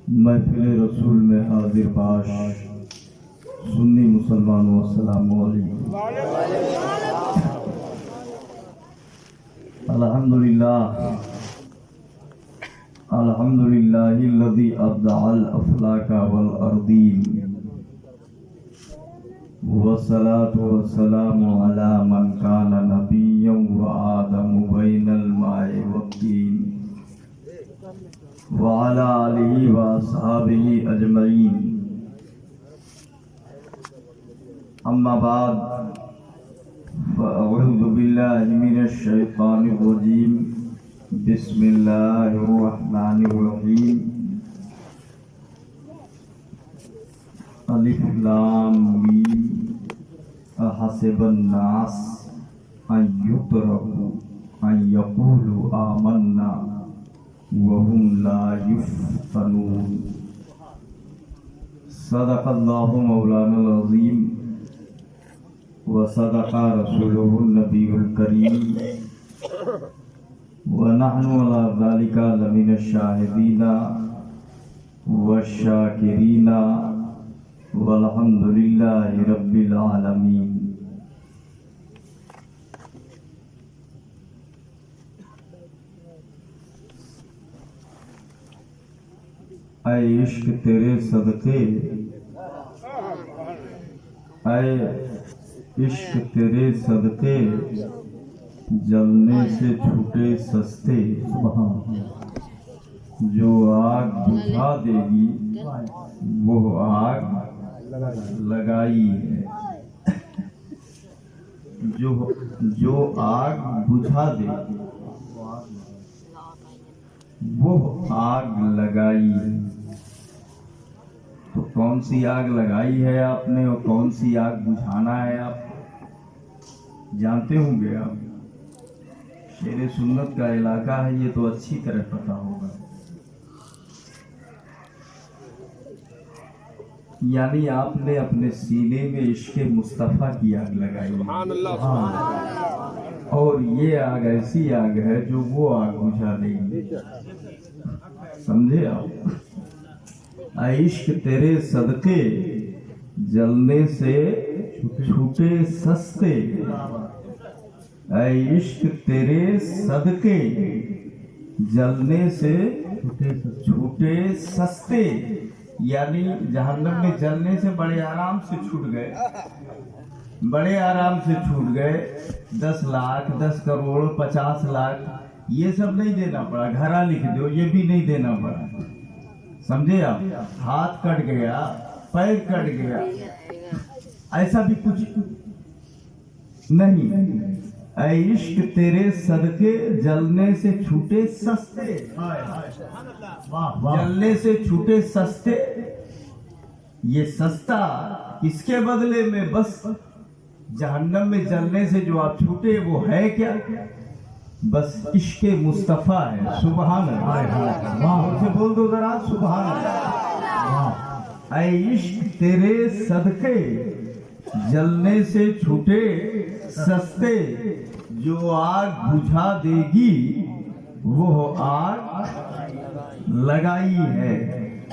محفل رسول میں حاضر باش سنی مسلمانوں السلام علیکم۔ الحمدللہ الذی ابدع الافلاک والارضین والصلاة والسلام علی من کان نبیا وآدم بین الماء والطین وعلى آلہ واصحابہ اجمعین۔ اما بعد فاعوذ باللہ من الشیطان الرجیم، بسم اللہ الرحمن الرحیم۔ الف لام میم احسب الناس ان یترکوا ان یقولوا آمنا وهم لا يفتنون۔ صدق اللہ مولانا العظیم وصدق رسوله النبی الکریم ونحن على ذلك لمن الشاہدین والشاکرین والحمد للہ رب العالمین۔ اے عشق تیرے صدقے، اے عشق تیرے صدقے، جلنے سے چھوٹے سستے، جو آگ بجھا دے گی وہ آگ لگائی ہے، جو آگ بجھا دے گی وہ آگ لگائی ہے۔ تو کون سی آگ لگائی ہے آپ نے اور کون سی آگ بجھانا ہے آپ جانتے ہوں گے۔ آپ شیر سنت کا علاقہ ہے، یہ تو اچھی طرح پتہ ہوگا۔ یعنی آپ نے اپنے سینے میں عشق مصطفیٰ کی آگ لگائی ہے، اور یہ آگ ایسی آگ ہے جو وہ آگ بجھا دے گی، سمجھے آپ۔ اے عشق تیرے صدقے، جلنے سے چھوٹے سستے، اے عشق تیرے صدقے، جلنے سے چھوٹے سستے، یعنی جہنم میں جلنے سے بڑے آرام سے چھوٹ گئے، بڑے آرام سے چھوٹ گئے۔ 10 لاکھ 10 کروڑ 50 لاکھ یہ سب نہیں دینا پڑا، گھرا لکھ دو یہ بھی نہیں دینا پڑا، سمجھے آپ۔ ہاتھ کٹ گیا، پیر کٹ گیا، ایسا بھی کچھ نہیں۔ اے عشق تیرے صدقے، جلنے سے چھوٹے سستے، جلنے سے چھوٹے سستے۔ یہ سستا اس کے بدلے میں بس جہنم میں جلنے سے جو آپ چھوٹے وہ ہے کیا؟ بس عشق مصطفیٰ ہے۔ سبحان اللہ، ان سے بول دو ذرا سبحان اللہ۔ اے عشق تیرے صدقے، جلنے سے چھوٹے سستے، جو آگ بجھا دے گی وہ آگ لگائی ہے،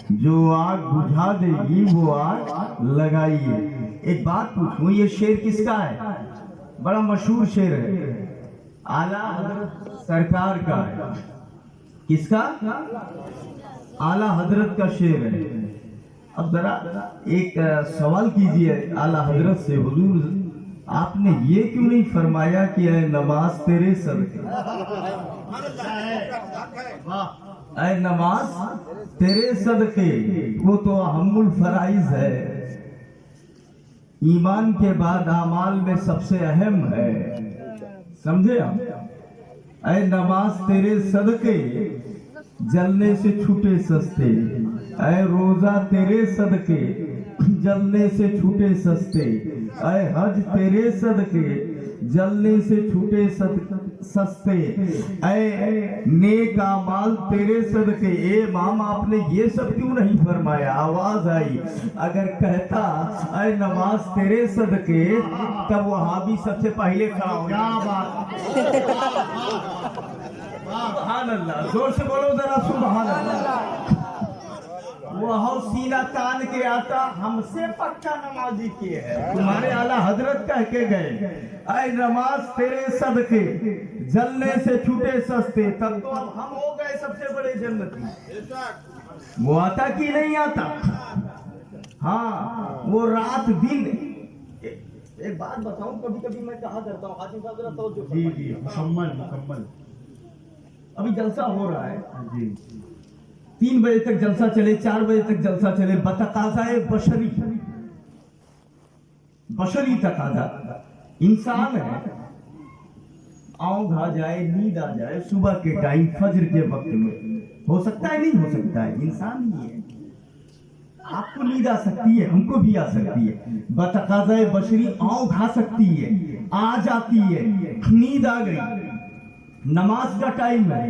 جو آگ بجھا دے گی وہ آگ لگائی ہے۔ ایک بات پوچھوں، یہ شعر کس کا ہے؟ بڑا مشہور شعر ہے، اعلیٰ حضرت سرکار کا ہے۔ کس کا؟ اعلیٰ حضرت کا شعر ہے۔ اب ذرا ایک سوال کیجئے اعلیٰ حضرت سے، حضور آپ نے یہ کیوں نہیں فرمایا کہ اے نماز تیرے صدقے، اے نماز تیرے صدقے؟ وہ تو اہم الفرائض ہے، ایمان کے بعد اعمال میں سب سے اہم ہے، سمجھے آپ۔ اے نماز تیرے صدقے، جلنے سے چھوٹے سستے، اے روزہ تیرے صدقے، جلنے سے چھوٹے سستے، اے حج تیرے صدقے، جلنے سے چھوٹے سستے، اے نیک اعمال تیرے صدقے۔ اے امام آپ نے یہ سب کیوں نہیں فرمایا؟ آواز آئی، اگر کہتا اے نماز تیرے صدقے تب وہابی سب سے پہلے کھڑا ہو جاتا۔ سبحان اللہ، زور سے بولو ذرا سبحان اللہ۔ वो सीना तान के आता हमसे पक्का नमाजी के है, तुम्हारे आला हजरत कह के गए ऐ नमाज तेरे सदके जलने से छूटे सस्ते, तब तो अब हम हो गए सबसे बड़े जन्नती। वो आता कि नहीं आता? हाँ, वो रात दिन। एक बात बताऊं, कभी कभी मैं कहा करता हूँ हाजिम साहब, जरा तवज्जो फरमाइए। जी मुकम्मल। अभी जलसा हो रहा है जी, 3 बजे तक जलसा चले, 4 बजे तक जलसा चले, बतकाज़ाए बशरी तकाज़ा, इंसान है, आँख आ जाए, नींद आ जाए सुबह के टाइम फज्र के वक्त में, हो सकता है नहीं हो सकता है, इंसान ही है। आपको नींद आ सकती है, हमको भी आ सकती है, बतकाज़ाए बशरी आँख आ सकती है, आ जाती है, नींद आ गई, नमाज का टाइम है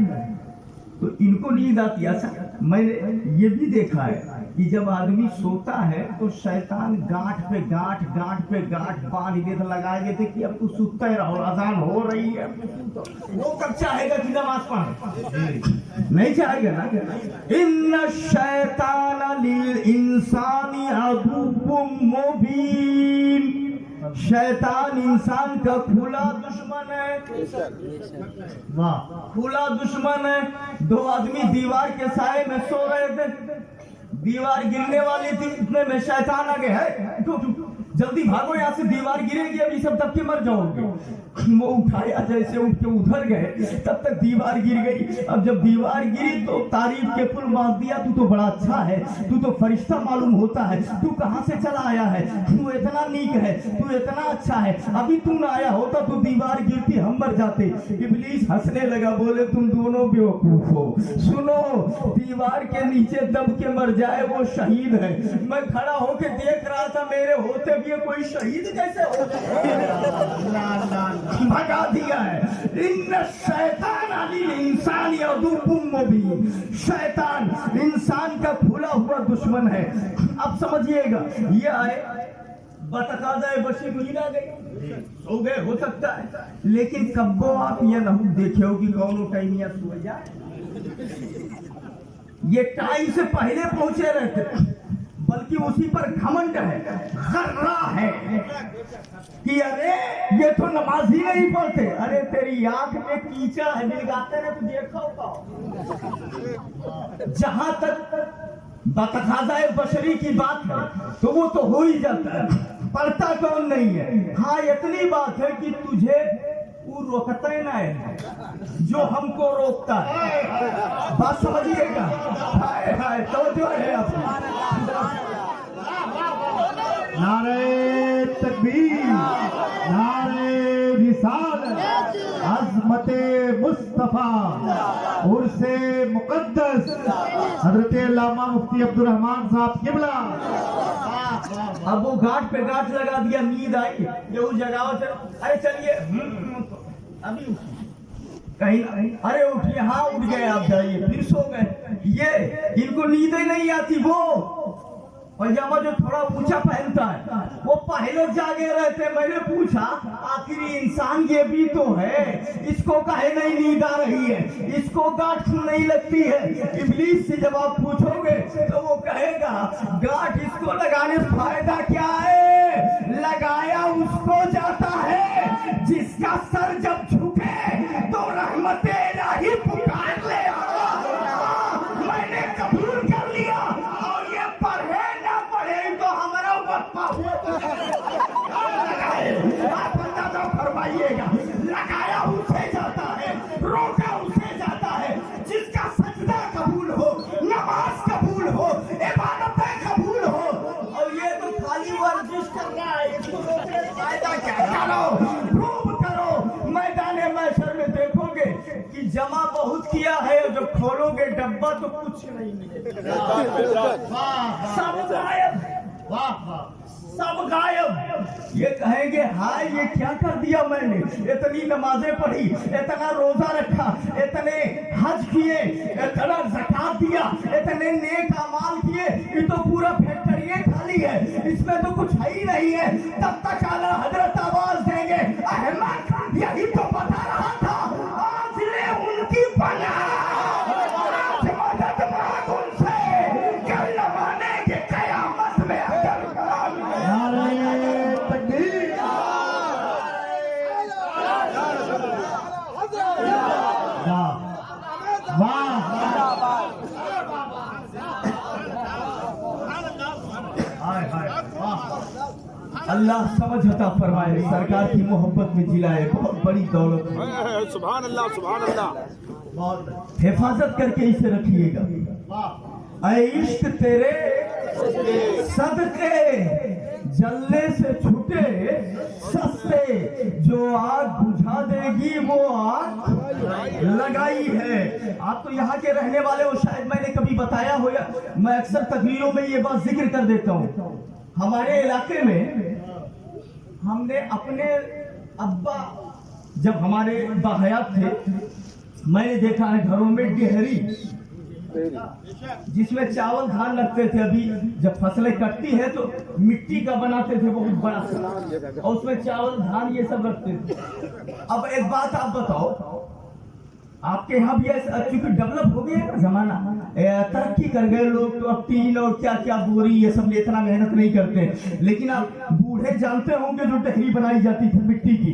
तो इनको नींद आती है। अच्छा, मैंने ये भी देखा है कि जब आदमी सोता है तो शैतान गांठ पे गांठ बांध देते, लगाए देते कि अब तू सुतते रहो, अजान हो रही है, वो कब चाहेगा कि नमाज पढ़े? नहीं चाहेगा ना। इन्ना शैतान लिल इंसानी अदुव्वुम मुबीन, शैतान इंसान का खुला दुश्मन है। वाह, खुला दुश्मन है। 2 आदमी दीवार के साए में सो रहे थे, दीवार गिरने वाली थी, इतने में शैतान आ गए, है जल्दी भागो यहाँ से, दीवार गिरेगी, अभी सब तब के मर जाओगे। वो उठाया, जैसे उठ के उधर गए तब तक दीवार गिर गई। अब जब दीवार गिरी तो तारीफ के पुल बांध दिया, तू तो बड़ा अच्छा है, तू तो फरिश्ता मालूम होता है, तू कहाँ से चला आया है, तू इतना नीक है, तू इतना अच्छा है, अभी तू ना आया होता तो दीवार गिरती, हम मर जाते। इब्लीस हंसने लगा, बोले तुम दोनों बेवकूफ हो, सुनो, दीवार के नीचे दब के मर जाए वो शहीद है, मैं खड़ा होके देख रहा था, मेरे होते भी कोई शहीद कैसे हो? भगा दिया है। इन्ना शैतान अलिल इंसान अदुव्वुम मुबीन, शैतान इंसान का खुला हुआ दुश्मन है। अब समझिएगा, ये आए बतकाज़ाए बशरी नींद आ गई, सो गए, हो सकता है, लेकिन कब्बो आप ये न देखे हो कि कौन टाइम या सो जाए, ये टाइम से पहले पहुंचे रहते, बल्कि उसी पर घमंड है, गर्रा है कि अरे ये तो नमाज ही नहीं पढ़ते। अरे तेरी आंख में कीचड़ है, गिलगाते रहे तो देखा होगा। जहां तक बतकाज़ाए बशरी की बात है तो वो तो हो ही जाता है, पढ़ता कौन नहीं है। हाँ, इतनी बात है कि तुझे वो रोकता ही ना है जो हमको रोकता है, बात समझिएगा। हाय हाय, तो जो है नारे तकबीर, नारे रिसालत, अज़मते मुस्तफा, उर्से मुक़द्दस हज़रत अल्लामा मुफ्ती अब्दुल रहमान साहब किबला। अब वो गांठ पे गांठ लगा दिया, नींद आई, ये उस जगह से, अरे चलिए अभी कहीं, अरे उठिए, हाँ उठ गए, आप जाइए, फिर सो गए। ये इनको नींद ही नहीं आती। वो पजामा जो थोड़ा ऊंचा पहनता है वो पहले जागे रहते। मैंने पूछा आखिर इंसान ये भी तो है, इसको काहे नहीं नींद आ रही है, इसको गांठ नहीं लगती है? इब्लीस से जब आप पूछोगे तो वो कहेगा गांठ इसको लगाने से फायदा क्या है, लगाया उसको जाता है जिसका सर जब झुके तो रहमते इलाही पुकार ले। मैंने कबूल कर लिया, और ये पढ़े ना पढ़े तो हमारा वक्फा हुआ तो आप अंदाजा फरमाइएगा, लगाया उसे जाता है, रोका उसे जाता है जिसका सजदा कबूल हो, नमाज कबूल हो, इबादतें कबूल हो। और ये तो खाली वर्जिश कर रहा है, इसको रोकने से फायदा क्या? करो, खूब करो, मैदाने महशर में देखोगे कि जमा बहुत किया है, जब खोलोगे डब्बा तो कुछ नहीं मिलेगा, सब गायब, सब गायब। ये कहेंगे हाय ये क्या कर दिया मैंने, इतनी नमाजें पढ़ी, इतना रोजा रखा, इतने हज किए, इतना ज़कात दिया, इतने नेक अमाल किए, ये तो पूरा फैक्ट्री खाली है, इसमें तो कुछ है ही नहीं है। तब तक आला हजरत आवाज देंगे, अहमद यही तो बता रहा था, आज ले उनकी पनाह, मदद मांग उनसे, वाह हाय हाय वाह अल्लाह समझ अता फरमाए, सरकार की मोहब्बत में जिलाए, बहुत बड़ी दौलत है। सुभान अल्लाह सुभान अल्लाह। बहुत हिफाजत करके इसे रखिएगा। वाह ऐ इश्क तेरे सदके जलने से छूटे सस्ते, जो आग बुझा देगी वो आग लगाई है। आप तो यहाँ के रहने वाले हो, शायद मैंने कभी बताया हो, या मैं अक्सर तकरीरों में ये बात जिक्र कर देता हूँ। हमारे इलाके में हमने अपने अब्बा जब हमारे बाहयात थे, मैंने देखा है घरों में डेहरी जिसमें चावल धान रखते थे। अभी जब फसलें कटती है तो मिट्टी का बनाते थे बहुत बड़ा सा, और उसमें चावल धान ये सब रखते थे। अब एक बात आप बताओ, आपके यहाँ भी ऐसा, क्योंकि डेवलप हो गया जमाना, तरक्की कर गए लोग, तो अब टीन और क्या क्या बोरी ये सब इतना मेहनत नहीं करते। लेकिन आप बूढ़े जानते होंगे जो टहरी बनाई जाती थी मिट्टी की,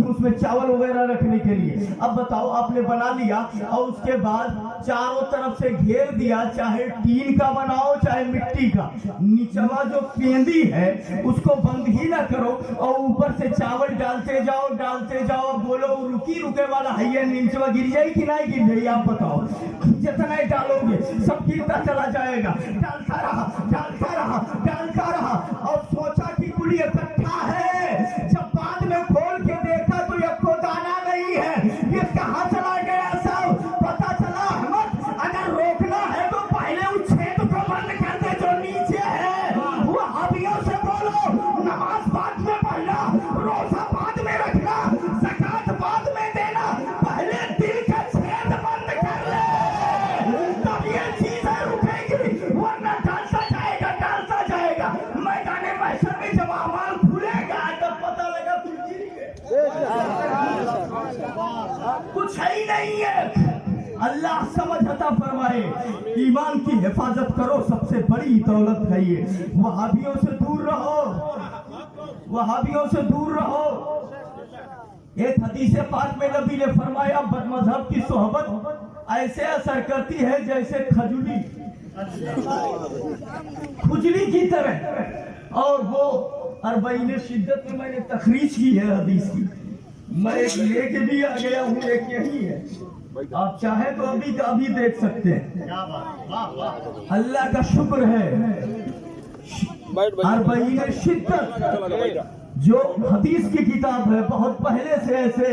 उसमें चावल वगैरह रखने के लिए। अब बताओ, आपने बना लिया और उसके बाद चारों तरफ से घेर दिया, चाहे टीन का बनाओ चाहे मिट्टी का, नीचवा जो केंदी है उसको बंद ही ना करो, और ऊपर से चावल डालते जाओ, बोलो रुकी रुके वाला है, ये नीचवा गिर जाए कि नहीं गिर जाए? आप बताओ, जितना ही डालोगे सब गिरता चला जाएगा। डालता रहा और सोचा कि कुल इकट्ठा है, जब बाद में खोल के देखा तो ये को दाना नहीं है, ये कहाँ चला गया सब पता चला। अहमद, अगर रोकना है तो पहले उस छेद को बंद कर दे जो नीचे है। वो हाबियों से बोलो, नमाज बाद में पढ़ना, रोजा बाद में रखना, ज़कात बाद में देना, पहले दिल का छेद बंद कर ले, तब ये चीजें रुकेगी, वरना डालता जाएगा। मैदाने महशर में जब अमाल खुलेगा तब पता लगा तुम गिर गए, कुछ है ही नहीं है। अल्लाह समझ अता फरमाए, ईमान की हिफाजत करो, सबसे बड़ी दौलत है ये। वहाबियों से दूर रहो। एक हदीस पाक में नबी ने फरमाया, बदमज़हब की सोहबत ऐसे असर करती है जैसे खुजली की तरह। और वो अरबईन शिद्दत में मैंने तखरीज की है हदीस की, मैं एक लेके भी आ गया हूँ, एक यही है, आप चाहे तो अभी का अभी देख सकते हैं। अल्लाह का शुक्र है, अरबईन शिद्दत जो हदीस की किताब है, बहुत पहले से ऐसे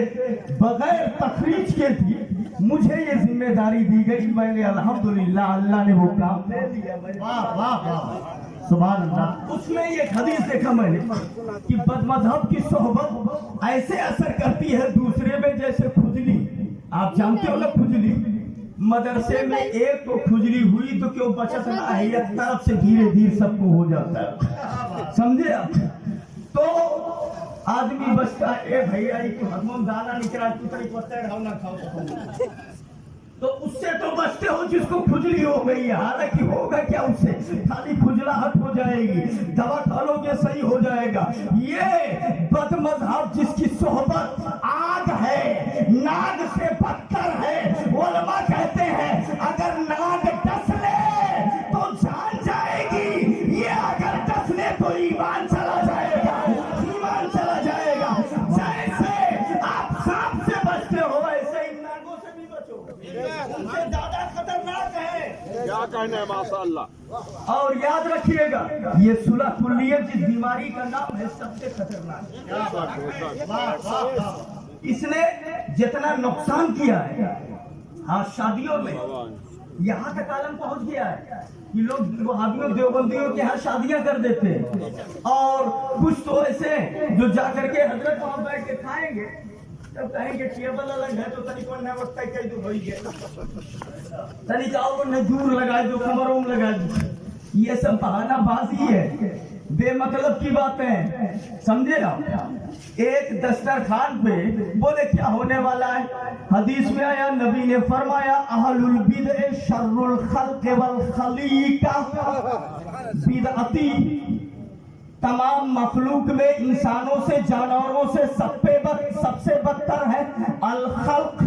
बगैर तखरीज के थी, मुझे ये जिम्मेदारी दी गई, मैंने अल्हम्दुलिल्लाह अल्लाह ने वो काम दे दिया। सुभान अल्लाह। उसमें ये हदीस देखा मैंने कि बदमज़हब की सोहबत ऐसे असर करती है दूसरे में जैसे खुजली। आप जानते हो ना खुजली, मदरसे में एक तो खुजली हुई तो क्यों बचत ना है, एक तरफ से धीरे धीरे सबको हो जाता है, समझे आप? तो आदमी बचता है, भैया हथमों दाना निकला, तू तरी पत्ते ढावना खाओ, तो उससे तो बचते हो जिसको खुजली हो गई है। हालांकि होगा क्या उससे, खाली खुजलाहट हो जाएगी, दवा खा लोगे सही हो जाएगा। ये बदमज़हब जिसकी सोहबत आग है, नाग से बदतर है। उलमा कहते हैं अगर नाग डस ले तो जान जाएगी, ये अगर डस ले तो ईमान चला जाएगा। जैसे आप सांप से बचते हो वैसे इन नागों से भी बचो, उनसे ज्यादा खतरनाक है। क्या कहना है माशाअल्लाह। और याद रखिएगा, ये सुलह कुल्लियत जिस बीमारी का नाम है सबसे खतरनाक, इसने जितना नुकसान किया है, हाँ शादियों में यहाँ तक आलम पहुंच गया है कि लोग वहाबियों देवबंदियों के यहाँ शादियां कर देते हैं, और कुछ तो ऐसे जो जाकर के हजरत वहां बैठ के खाएंगे, तब कहेंगे टेबल अलग है तो तनिक वक्त कई तो हो गया, तनिक और दूर लगा दो, कमरों में लगा दो। ये सब बहानाबाजी है, बेमतलब की बातें, समझे आप? एक दस्तरखान पे बोले क्या होने वाला है, हदीस में आया, नबी ने फरमाया अहलुल बिदअ शर्रुल खल्क़ वल खलीका, बिदअती तमाम मखलूक में इंसानों से जानवरों से सबसे बदतर है अल खल्क़,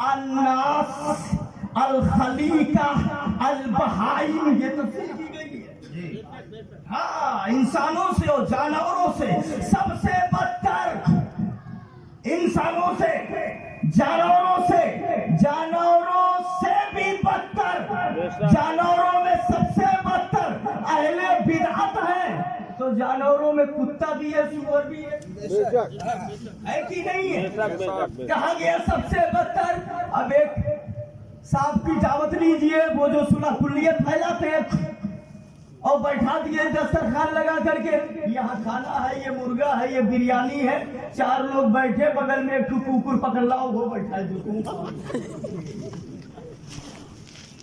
अन्नास, अल खलीका, अल बहाइम, ये तफसीर की गई है। हाँ, इंसानों से और जानवरों से सबसे बदतर, इंसानों से, जानवरों से भी बदतर, जानवरों में सबसे बदतर अहले बिदअत है। तो जानवरों में कुत्ता भी है, सूअर भी है कि नहीं है? कहा गया सबसे बदतर। अब एक सांप की दावत लीजिए, वो जो सुलह कुल्लियत फैलाते हैं, और बैठा दिए दस्तरखान लगा करके, यहाँ खाना है, ये मुर्गा है, ये बिरयानी है, 4 लोग बैठे, बगल में एक कुकुर पकड़ लाओ, वो बैठा है,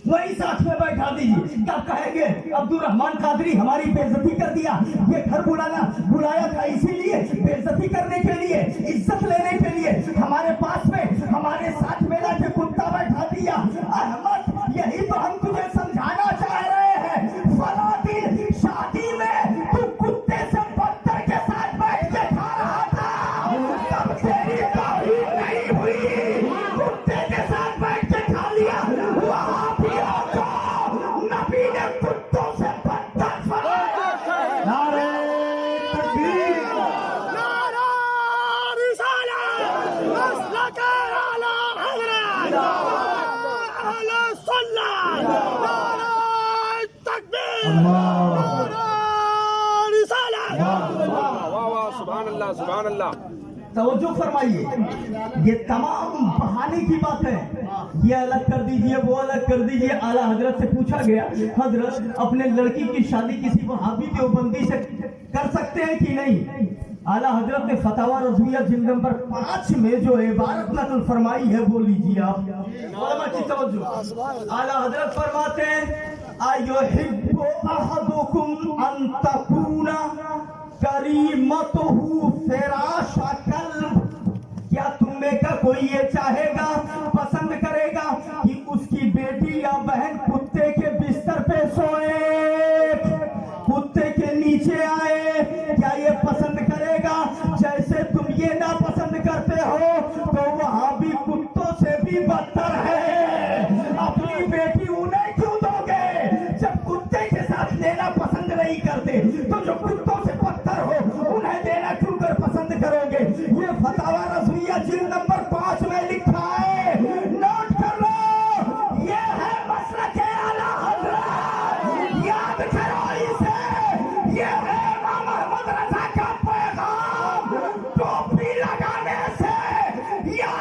वही साथ में बैठा दीजिए। तब कहेंगे अब्दुल रहमान कादरी हमारी बेइज्जती कर दिया, ये घर बुलाया था इसीलिए, बेइज्जती करने के लिए, इज्जत लेने के लिए, हमारे पास में हमारे साथ मेरा जो कुत्ता बैठा दिया। अहमद, यही तो हम तुझे समझाना चाह रहे हैं। फला दिन शादी में तू कुत्ते से पत्थर के साथ बैठ के खा रहा था, तब तेरी तारीफ नहीं हुई, कुत्ते के साथ बैठ के खा लिया। वहाँ नबी ने कुत्तों से पत्थर फरमाया। नारे तकबीर, नारा रिसालत, मसलक आला हज़रत, आला सुन्नत, नारा तकबीर, नारा रिसालत। वाह वाह, सुभान अल्लाह, सुभान अल्लाह। तवज्जो फरमाइए, ये तमाम बहाने की बात है, ये अलग कर दीजिए, वो अलग कर दीजिए। आला हजरत से पूछा गया, हजरत अपने लड़की की शादी किसी वहाबी देवबंदी से कर सकते हैं कि नहीं? आला हजरत ने फतावा रज़विया जिल्द नंबर 5 में जो इबारत नकल फरमाई है, वो लीजिए आप, उलमा की तवज्जो। आला हजरत फरमाते हैं, अयुहिब्बु अहदुकुम अन तकूना करीमतुहु फिराशा कल्ब, क्या तुम में का कोई ये चाहेगा, पसंद करेगा कि उसकी बेटी या बहन कुत्ते के बिस्तर पे सोए, कुत्ते के नीचे आए? क्या ये पसंद करेगा? जैसे तुम ये ना पसंद करते हो, तो वहां भी कुत्तों से भी बदतर है। अपनी बेटी उन्हें क्यों दोगे जब कुत्ते के साथ लेना पसंद नहीं करते? तो जो कुत्तों से बदतर हो उन्हें देना क्यों कर पसंद करोगे? ये फतावा रज़विया जिल्द नंबर 5 में लिखा है, नोट कर लो। ये है मसलक आला हज़रत, याद करो इसे। ये है इमाम अहमद रज़ा का पैगाम। टोपी लगाने से या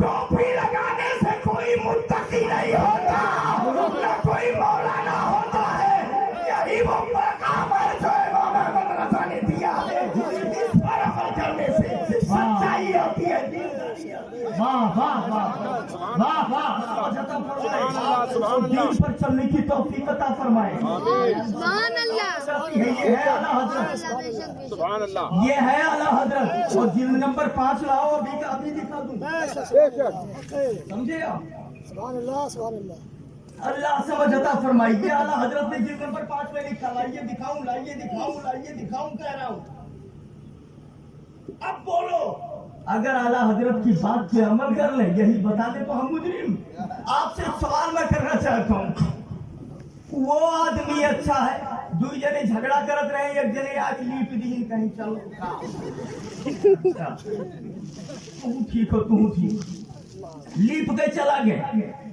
टोपी लगाने से कोई मुत्तकी नहीं होता, न कोई मौलाना होता है। यही वो पैगाम है जो इमाम अहमद रज़ा ने दिया है। इस पर अमल करने से सच्चाई होती है। वाह वाह वाह वाह वाह, दीन पर चलने की तौफीक अता फरमाए। सुभान अल्लाह। ये है आला हजरत, सुभान अल्लाह। ये है आला हजरत। और जिल्द नंबर 5 लाओ, अभी का अभी दिखा दूं, समझे आप? सुभान अल्लाह, सुभान अल्लाह। अल्लाह समझ अता फरमाइए। आला हजरत ने जिल्द नंबर 5 में लिखा, लाइए दिखाऊं, लाइए दिखाऊं, लाइए दिखाऊं कह रहा हूं। अब बोलो, अगर आला हजरत की बात पे अमल कर ले, यही बता दे तो हम मुजरिम। आपसे एक सवाल मैं करना चाहता हूँ, वो आदमी अच्छा है, 2 जने झगड़ा करत रहे, एक जने आके लीप दी कहीं, चलो तू ठीक हो, तू ठीक, लीप के चला गया,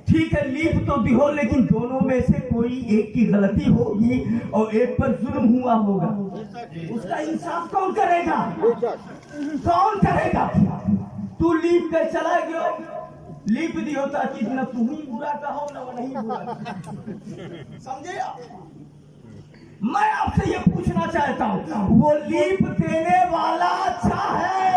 ठीक है, लीप तो दिहो, लेकिन दोनों में से कोई एक की गलती होगी और एक पर जुल्म हुआ होगा। उसका इंसाफ कौन करेगा? कौन करेगा? तू लीप के चला गया, लीप दी होता कि न तू ही बुरा कहो न वो नहीं बुरा, समझे आप? मैं आपसे ये पूछना चाहता हूँ, वो लीप देने वाला अच्छा है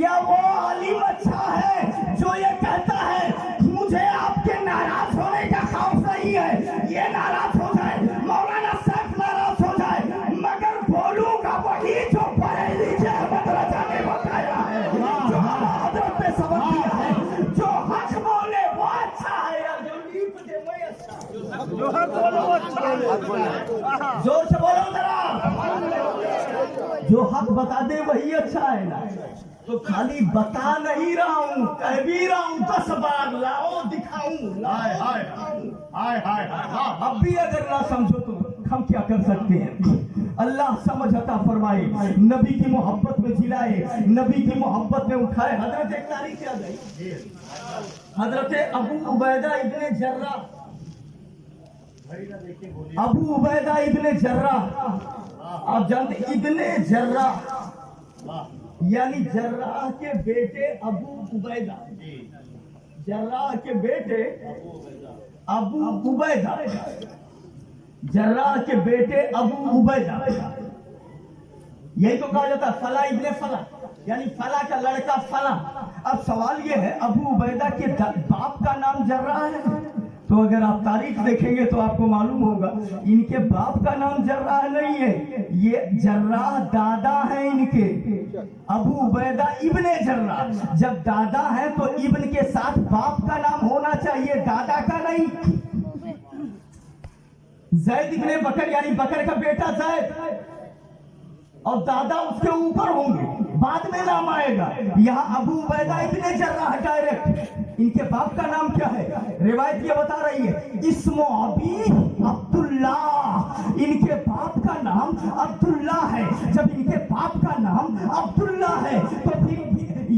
या वो आलिम अच्छा है जो ये कहता है मुझे आपके नाराज होने का खौफ नहीं है, ये नाराज हो जाए, मौलाना साहब नाराज हो जाए, मगर बोलूंगा वही जो बरेली अहमद रज़ा ने बताया है, जो हजरत पे सबक दिया है, जो हक बोले वो अच्छा है, या जो लीप दे वही अच्छा, जो हक बोले वो अच्छा है। जोर से बोलो जरा, जो हक बता दे वही अच्छा है ना। तो खाली बता नहीं रहा हूँ, कह भी रहा हूँ 10 बार, लाओ दिखाऊं। हाय हाय हाय हाय हाय। अब भी अगर ना समझो तो हम क्या कर सकते हैं। अल्लाह समझ अता फरमाए, नबी की मोहब्बत में जिलाए, नबी की मोहब्बत में उठाए। हजरत एक तारीख क्या गई, हजरत अबू उबैदा इब्ने जर्रा, अबू उबैदा इब्ने जर्रा, आप जानते इब्ने जर्रा यानी जर्राह के बेटे अबू उबैदा, जर्राह के बेटे अबू उबैदा, जर्राह के बेटे अबू उबैदा। यही तो कहा जाता है फला इब्ने फला, यानी फला का लड़का फला। अब सवाल ये है, अबू उबैदा के बाप का नाम जर्राह है? तो अगर आप तारीख देखेंगे तो आपको मालूम होगा इनके बाप का नाम जर्राह नहीं है, ये जर्राह दादा है इनके, अबू उबैदा इब्ने जर्राह। जब दादा है तो इब्न के साथ बाप का नाम होना चाहिए, दादा का नहीं। जैद इब्ने बकर यानी बकर का बेटा जैद, और दादा उसके ऊपर होंगे, बाद में नाम आएगा। यहाँ अबू उबैदा इब्ने जर्राह डायरेक्ट। इनके बाप का नाम क्या है? रिवायत ये बता रही है इस्मो अबी अब्दुल्ला, इनके बाप का नाम अब्दुल्ला है। जब इनके बाप का नाम अब्दुल्ला है तो फिर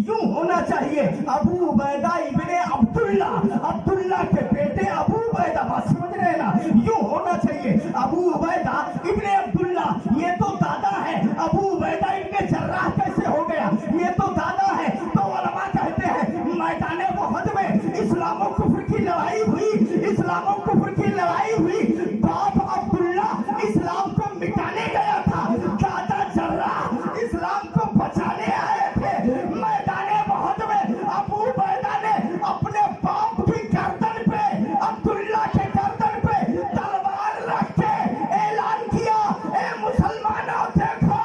यूं होना चाहिए अबू उबैदा इब्ने अब्दुल्ला, अब्दुल्ला के बेटे अबू उबैदा। बात समझ रहे ना? यूं होना चाहिए अबू उबैदा इब्ने अब्दुल्ला। ये तो दादा है, अबू उबैदा इब्ने जर्राह कैसे हो गया? ये तो दादा है। तो उलमा कहते हैं मैदान उहद में इस्लाम और कुफ्र की लड़ाई हुई, इस्लाम और कुफ्र की लड़ाई हुई। बाप अब्दुल्ला इस्लाम को मिटाने गया था, दादा जर्राह इस्लाम को बचाने आए थे। मैदान उहद में अबू उबैदा ने अपने बाप की गर्दन पे, अब्दुल्ला के गर्दन पे तलवार रख के ऐलान किया, ए मुसलमानों देखो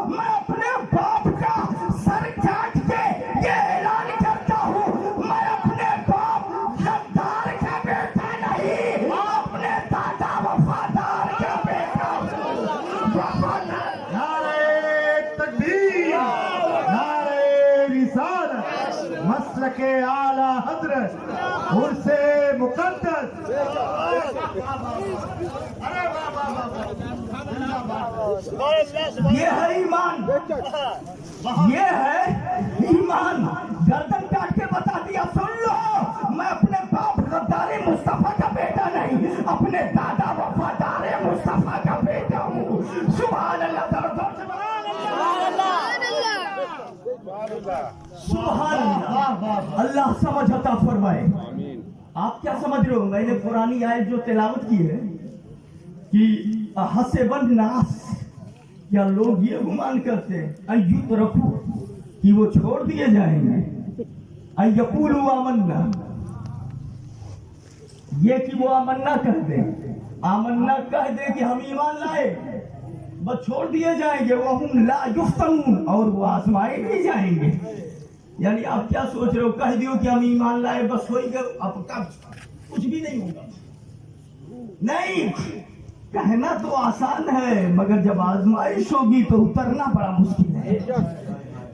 मैं अपने बाप का सर काट के ये ऐलान करता हूँ, मैं अपने बाप गद्दार का बेटा नहीं, अपने दादा वफादार का बेटा हूँ। नारे तकबीर, नारे रिसालत, मसलके आला हजरत, उर्से मुकद्दस। ये है ईमान, ये है ईमान। गर्दन काट के बता दिया, सुन लो मैं अपने बाप गद्दार मुस्तफा का बेटा नहीं, अपने दादा वफादार मुस्तफा का बेटा हूँ। सुभान अल्लाह, सुभान अल्लाह। अल्लाह समझ अता फरमाए। आप क्या समझ रहे हो? मैंने पुरानी आयत जो तिलावत की है कि हसेबन नास, क्या लोग ये गुमान करते हैं अय्युत रखू कि वो छोड़ दिए जाएंगे, अय्यकूलु आमन्ना, ये कि वो आमन्ना कह दे, आमन्ना कह दे कि हम ईमान लाए, बस छोड़ दिए जाएंगे। वहुम ला युफ्तनून, और वो आजमाए नहीं जाएंगे। यानी आप क्या सोच रहे हो? कह दियो कि हम ईमान लाए, बस हो गया, आपका कुछ भी नहीं होगा। नहीं, कहना तो आसान है, मगर जब आजमाइश होगी तो उतरना बड़ा मुश्किल है,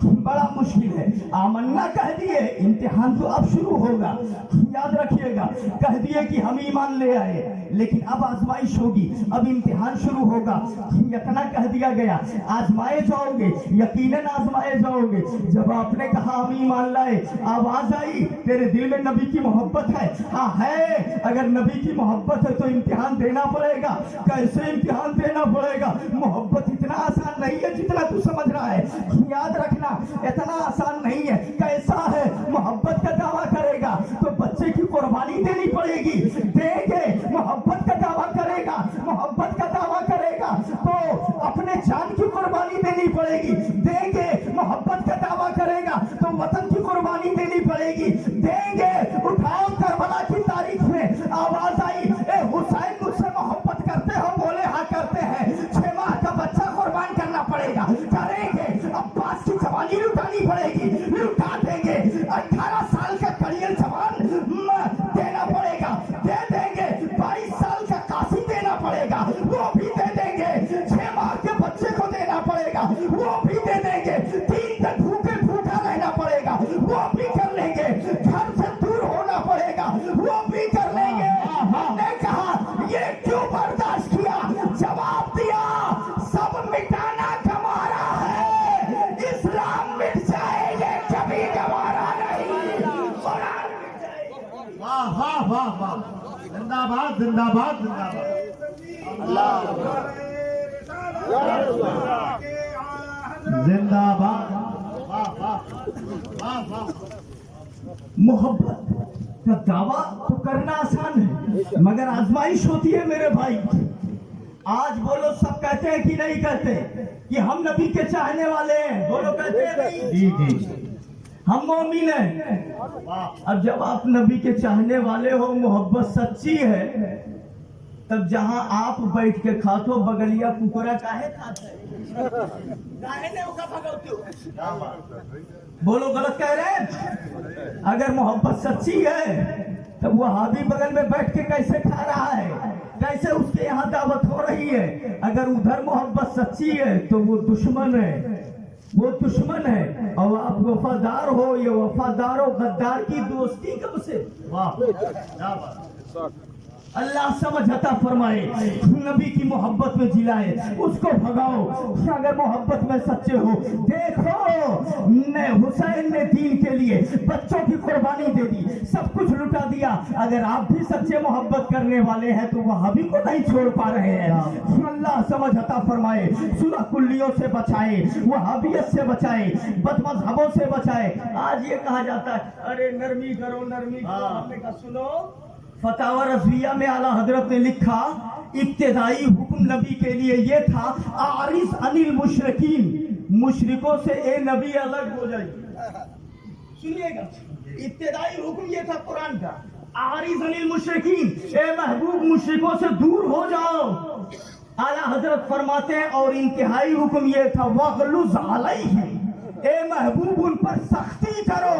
बड़ा मुश्किल है। आमन्ना कह दिए, इम्तिहान तो अब शुरू होगा, याद रखिएगा। कह दिए कि हम ईमान ले आए, लेकिन अब आजमाइश होगी, अब इम्तिहान शुरू होगा। इतना कह दिया गया, आजमाए जाओगे, यकीनन आजमाए जाओगे। जब आपने कहा हम ईमान लाए, आवाज आई तेरे दिल में नबी की मोहब्बत है? हाँ है। अगर नबी की मोहब्बत है तो इम्तिहान देना पड़ेगा। कैसे इम्तिहान देना पड़ेगा? मोहब्बत इतना आसान नहीं है जितना तू समझ रहा है, याद रखना, इतना आसान नहीं है। कैसा है? मोहब्बत का दावा करेगा तो बच्चे की कुर्बानी देनी पड़ेगी, देंगे। मोहब्बत का दावा करेगा, मोहब्बत का दावा करेगा तो अपने जान की कुर्बानी देनी पड़ेगी, देंगे। मोहब्बत का दावा करेगा तो वतन की कुर्बानी देनी पड़ेगी, देंगे। उठाओ करबला की तारीख में आवाज आई, ए हुसैन मुझसे मोहब्बत करते हो? बोले हाँ करते हैं। 6 माह का बच्चा कुर्बान करना पड़ेगा, करेंगे। अब्बास की जवानी लुटानी पड़ेगी, लुटा देंगे। 18 साल का करियर जवान देना पड़ेगा, दे देंगे। 22 साल का काशी देना पड़ेगा, वो भी दे देंगे। 6 माह के बच्चे को देना पड़ेगा, वो भी दे देंगे। 3 दिन भूखे भूखा रहना वो भी कर लेंगे। हमने कहा ये क्यों बर्दाश्त किया? जवाब दिया सब मिटाना हमारा है, इस्लाम मिट जाएंगे कभी गवारा नहीं, कुरान मिट जाएगा। वाह वाह वाह वाह, जिंदाबाद जिंदाबाद जिंदाबाद। जिंदाबाद। वाह वाह वाह वाह। मोहब्बत का दावा तो करना आसान है, मगर आजमाइश होती है मेरे भाई। आज बोलो सब कहते हैं कि नहीं कहते कि हम नबी के चाहने वाले हैं? बोलो कहते हैं नहीं? जी जी, हम मोमिन हैं। वाह। अब जब आप नबी के चाहने वाले हो, मोहब्बत सच्ची है, तब जहां आप बैठ के खाते हो बगलिया कुकुरा काहे खाते हैं? काहे ने उसका भगवती हो? क्या बात। बोलो गलत कह रहे हैं? अगर मोहब्बत सच्ची है तब वो हावी बगल में बैठ के कैसे खा रहा है? कैसे उसके यहाँ दावत हो रही है? अगर उधर मोहब्बत सच्ची है तो वो दुश्मन है, वो दुश्मन है। और आप वफादार हो, ये वफादार हो गद्दार की दोस्ती कब से? वाह क्या बात। अल्लाह समझ अता फरमाए, नबी की मोहब्बत में जिलाए, उसको भगाओ। अगर मोहब्बत में सच्चे हो, देखो ने हुसैन ने दीन के लिए बच्चों की कुर्बानी दे दी, सब कुछ लुटा दिया। अगर आप भी सच्चे मोहब्बत करने वाले हैं तो वहाबी को नहीं छोड़ पा रहे हैं। अल्लाह समझ अता फरमाए, सुलह कुल्लियों से बचाए, वहाबियत से बचाए, बदमज़हबों से बचाए। आज ये कहा जाता है अरे नरमी करो नरमी करो। हमने कहा सुनो, फतावा रज़विया में आला हजरत ने लिखा इब्तिदाई हुक्म नबी के लिए ये था आरिस अनिल मुशरिकीन, मुशरिकों से ए नबी अलग हो जाइए। सुनिएगा, इब्तिदाई हुक्म ये था कुरान का, आरिस अनिल मुशरिकीन, ए महबूब मुशरिकों से दूर हो जाओ। आला हजरत फरमाते हैं और इंतहाई हुक्म ये था वगलुज अलैहि, ए महबूब उन पर सख्ती करो,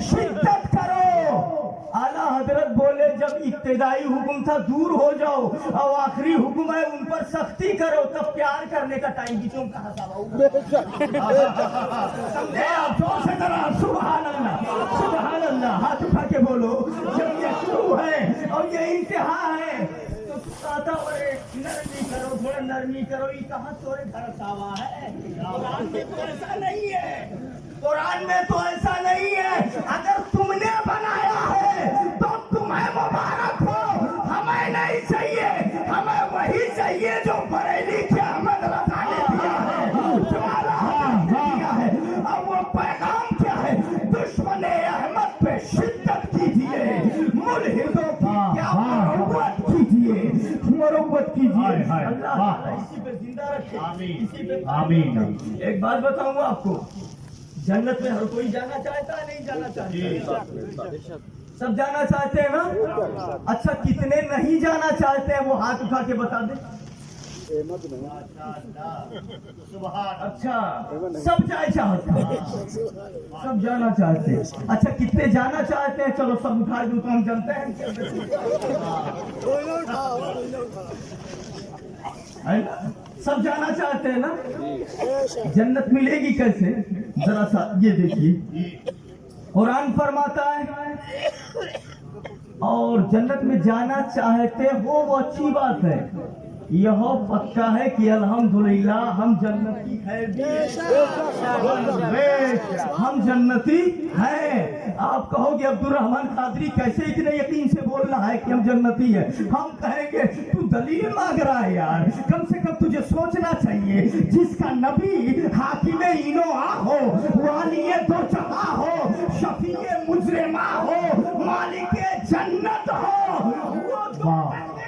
शिद्दत करो। आला हजरत बोले जब इब्तिदाई हुक्म था दूर हो जाओ और आखिरी हुक्म है उन पर सख्ती करो, तब प्यार करने का टाइम भी तुम कहा समझे आप? जोर से जरा सुभान अल्लाह सुभान अल्लाह हाथ उठा के बोलो। जब ये शुरू है और ये इंतहा है तो कहता अरे नरमी करो, थोड़ा नरमी करो। ये कहाँ तोरे घर सावा है? कुरान में तो ऐसा नहीं है, कुरान में तो ऐसा नहीं है। अगर तुमने बनाया है तो तुम्हें मुबारक हो, हमें नहीं चाहिए। हमें वही चाहिए जो बरेली के अहमद रजा ने दिया है, जो आला हजरत ने दिया है। अब वो पैगाम क्या है? दुश्मन अहमद पे शिद्दत कीजिए, मुल्हिदों की क्या मरवत कीजिए, मरवत कीजिए। अल्लाह इसी पे जिंदा रखे, इसी पे आमीन। एक बात बताऊंगा आपको, जन्नत में हर कोई जाना चाहता है? नहीं जाना चाहता? सब जाना चाहते हैं ना? अच्छा कितने नहीं जाना चाहते हैं वो हाथ उठा के बता दे। अच्छा सब जाए चाहते हैं, सब जाना चाहते हैं। अच्छा कितने जाना चाहते हैं? चलो सब उठा दो तो हम जानते हैं है ना? सब जाना चाहते हैं ना? जन्नत मिलेगी कैसे? जरा सा ये देखिए, कुरान फरमाता है और जन्नत में जाना चाहते हो वो अच्छी बात है, यह पक्का है कि अल्हम्दुलिल्लाह हम जन्नती हैं, हम जन्नती हैं। आप कहोगे अब्दुल रहमान कादरी कैसे इतने यकीन से बोल रहा है कि हम जन्नती हैं? हम कहेंगे तू दलील मांग रहा है यार, कम से कम तुझे सोचना चाहिए। जिसका नबी हाकिमे इनोआ हो, वालिए दो जहां हो, शफीए मुजरिमा हो, मालिके जन्नत हो, वो तो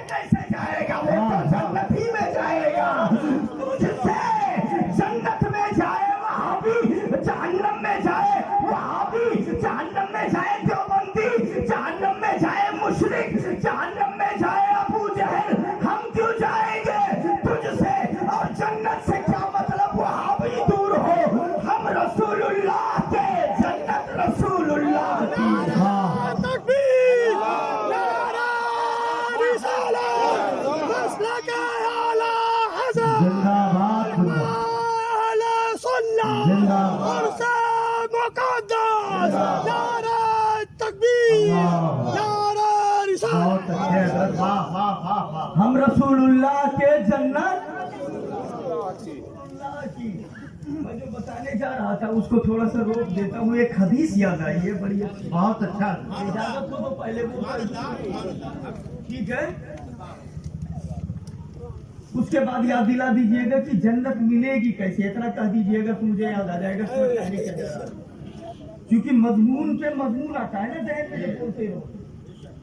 कैसे जाएगा? वो तो जन्नती में जाएगा। तुझसे जन्नत में जाए वहाबी, जहन्नम में जाए वहाबी, जहन्नम में जाए देवबंदी, जहन्नम में जाए मुशरिक, जहन्नम में जाए अबू जहल, हम क्यों जाएंगे तुझसे? और जन्नत से क्या मतलब? वहाबी दूर हो, हम रसूलुल्लाह के, जन्नत रसूलुल्लाह की। तकबीर बहुत अच्छे हजरत, वाह वाह वाह वाह। हम रसूलुल्लाह के जन्नत की मैं जो बताने जा रहा था उसको थोड़ा सा रोक देता हूँ। एक हदीस याद आई है बड़ी अच्छी। बहुत अच्छा। इजाजत हो तो पहले वो ठीक है, उसके बाद याद दिला दीजिएगा कि जन्नत मिलेगी कैसे, इतना कह दीजिएगा तो मुझे याद आ जाएगा क्योंकि मजमून पे मजमून आता है ना जहन में जब बोलते हो।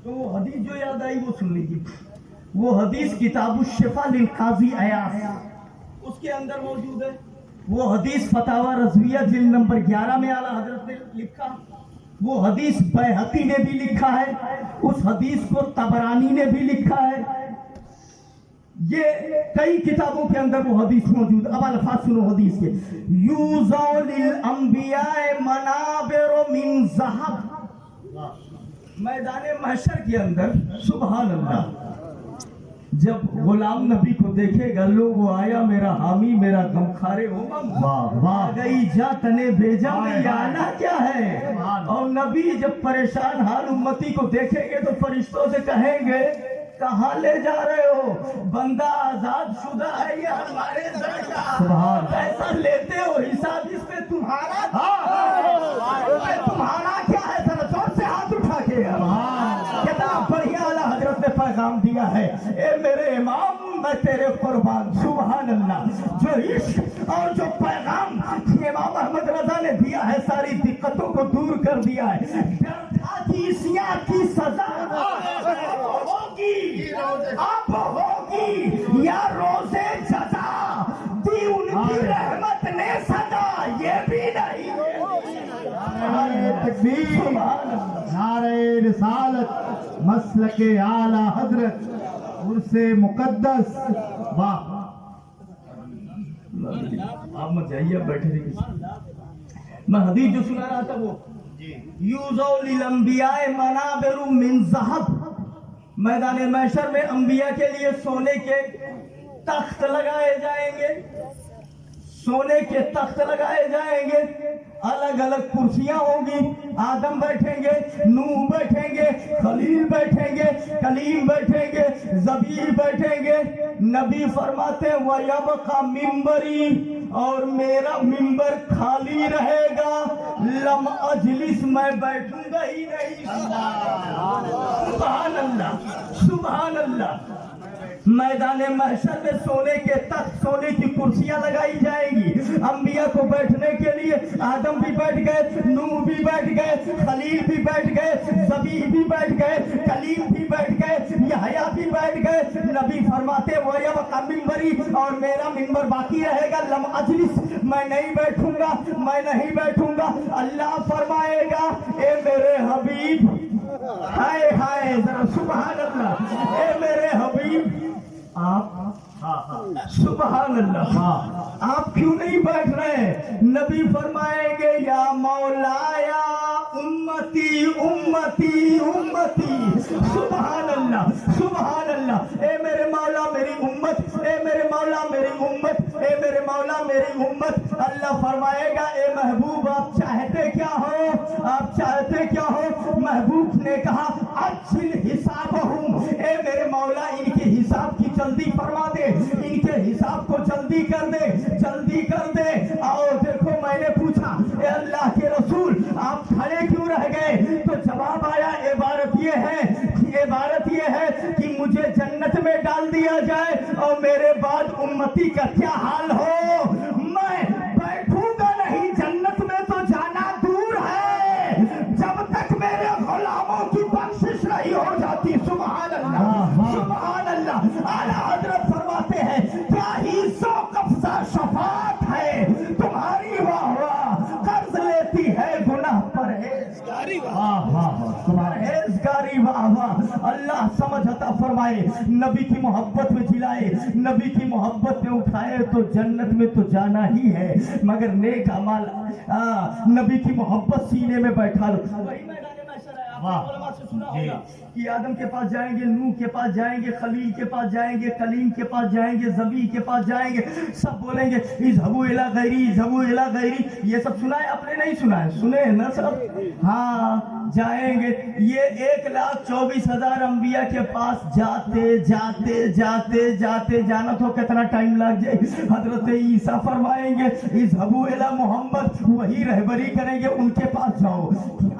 तो वो हदीस जो याद आई वो सुन लीजिए। वो हदीस किताबु शिफा लिल काजी अयास उसके अंदर मौजूद है। वो हदीस फतावा रज़विया जिल्द नंबर 11 में आला हजरत ने लिखा। वो हदीस बैहक़ी ने भी लिखा है, उस हदीस को तबरानी ने भी लिखा है। ये कई किताबों के अंदर वो हदीस मौजूद। अब अल्फाज सुनो हदीस के। यूज़ौ लिल अंबियाए मनाबिरु मिन ज़हब। मैदान महशर के अंदर सुभान अल्लाह जब गुलाम नबी को देखेगा लोग वो आया मेरा हामी मेरा गमखारे वाह वाह। गई जा तने भेजा में आना क्या है। और नबी जब परेशान हाल उम्मती को देखेंगे तो फरिश्तों से कहेंगे कहाँ ले जा रहे हो, बंदा आजाद शुदा है ये हमारे सुभान। पैसा लेते हो हिसाब इस पे तुम्हारा तुम्हारा क्या है। जरा जोर से हाथ उठा के कितना बढ़िया वाला हजरत ने पैगाम दिया है। ए मेरे इमाम मैं तेरे कुर्बान। सुभान अल्लाह। जो इश्क और जो पैगाम इमाम अहमद रजा ने दिया है सारी दिक्कतों को दूर कर दिया है। डर था कि इसिया की सजा होगी अब होगी या रोजे सजा दी उनकी रहमत ने सजा ये भी नहीं। नारे तकबीर, नारे रिसालत, मसलके आला हजरत, उर्से मुकद्दस। वाह। आप मत जाइए बैठे रहिए। मैं हदीस जो सुना रहा था वो यूज़ौ लिल अंबियाए मनाबिरु मिन ज़हब। मैदान महशर में अंबिया के लिए सोने के तख्त लगाए जाएंगे, सोने के तख्त लगाए जाएंगे। अलग अलग कुर्सियां होंगी। आदम बैठेंगे, नूह बैठेंगे, खलील बैठेंगे, कलीम बैठेंगे, ज़बीर बैठेंगे। नबी फरमाते वयबका मिंबरी और मेरा मिंबर खाली रहेगा। लम अजलिस मैं बैठूंगा ही नहीं। सुभान अल्लाह सुभान अल्लाह। मैदान महशर में सोने के तख्त सोने की कुर्सियां लगाई जाएंगी अंबिया को बैठने के लिए। आदम भी बैठ गए, नूह भी बैठ गए, खलील भी बैठ गए, ज़बीर भी बैठ गए, कलीम भी बैठ गए, यहया भी बैठ गए। नबी फरमाते वयबका मिंबरी और मेरा मिंबर बाकी रहेगा। लम अजलिस मैं नहीं बैठूंगा, मैं नहीं बैठूंगा। अल्लाह फरमाएगा ए मेरे हबीब, हाय हाय जरा सुभान अल्लाह, ए मेरे हबीब आप सुभान अल्लाह आप क्यों नहीं बैठ रहे। नबी फरमाएंगे या मौलाया उम्मती उम्मती उम्मती। सुभान अल्लाह सुभान अल्लाह। ए मेरे मौला मेरी उम्मत, ए मेरे मौला मेरी उम्मत, ए मेरे मौला मेरी उम्मत। अल्लाह फरमाएगा ए महबूब आप चाहते क्या हो, आप चाहते क्या हो। महबूब ने कहा अच्छी हिसाब हूँ। ए मेरे मौला इनके हिसाब की जल्दी फरमा दे, इनके हिसाब को जल्दी कर दे, जल्दी कर दे। और देखो मैंने पूछा ए अल्लाह के रसूल आप खड़े क्यों रह गए। तो जवाब आया इबारत ये है कि मुझे जन्नत में डाल दिया जाए और मेरे बाद उम्मती का क्या हाल हो। मैं बैठूंगा नहीं जन्नत में तो जाना दूर है जब तक मेरे गुलामों की बख्शिश नहीं हो जाती। सुभान अल्लाह सुभान अल्लाह। आला हजरत फरमाते हैं क्या ही ज़ौक़-अफ़ज़ा शफ़ाअत है तुम्हारी वाह वाह। कर्ज लेती है गुनाह परहेज़गारी वाह वाह। अल्लाह समझ अता फरमाए, नबी की मोहब्बत में जिलाए, नबी की मोहब्बत में उठाए तो जन्नत में तो जाना ही है। मगर नेक अमाल नबी की मोहब्बत सीने में बैठा लो। कि आदम के पास जाएंगे, नूह के पास जाएंगे, खलील के पास जाएंगे, कलीम के पास जाएंगे, ज़बीर के पास जाएंगे। सब बोलेंगे इज़हबू इला गैरी, इज़हबू इला गैरी। ये सब सुना है आपने नहीं सुना है, सुने हैं ना सब। हाँ जाएंगे। ये 1,24,000 अंबिया के पास जाते जाते जाते जाते जाना तो कितना टाइम लग जाए। हजरत ईसा फरमाएंगे इज़हबू इला मोहम्मद, वही रहबरी करेंगे, उनके पास जाओ।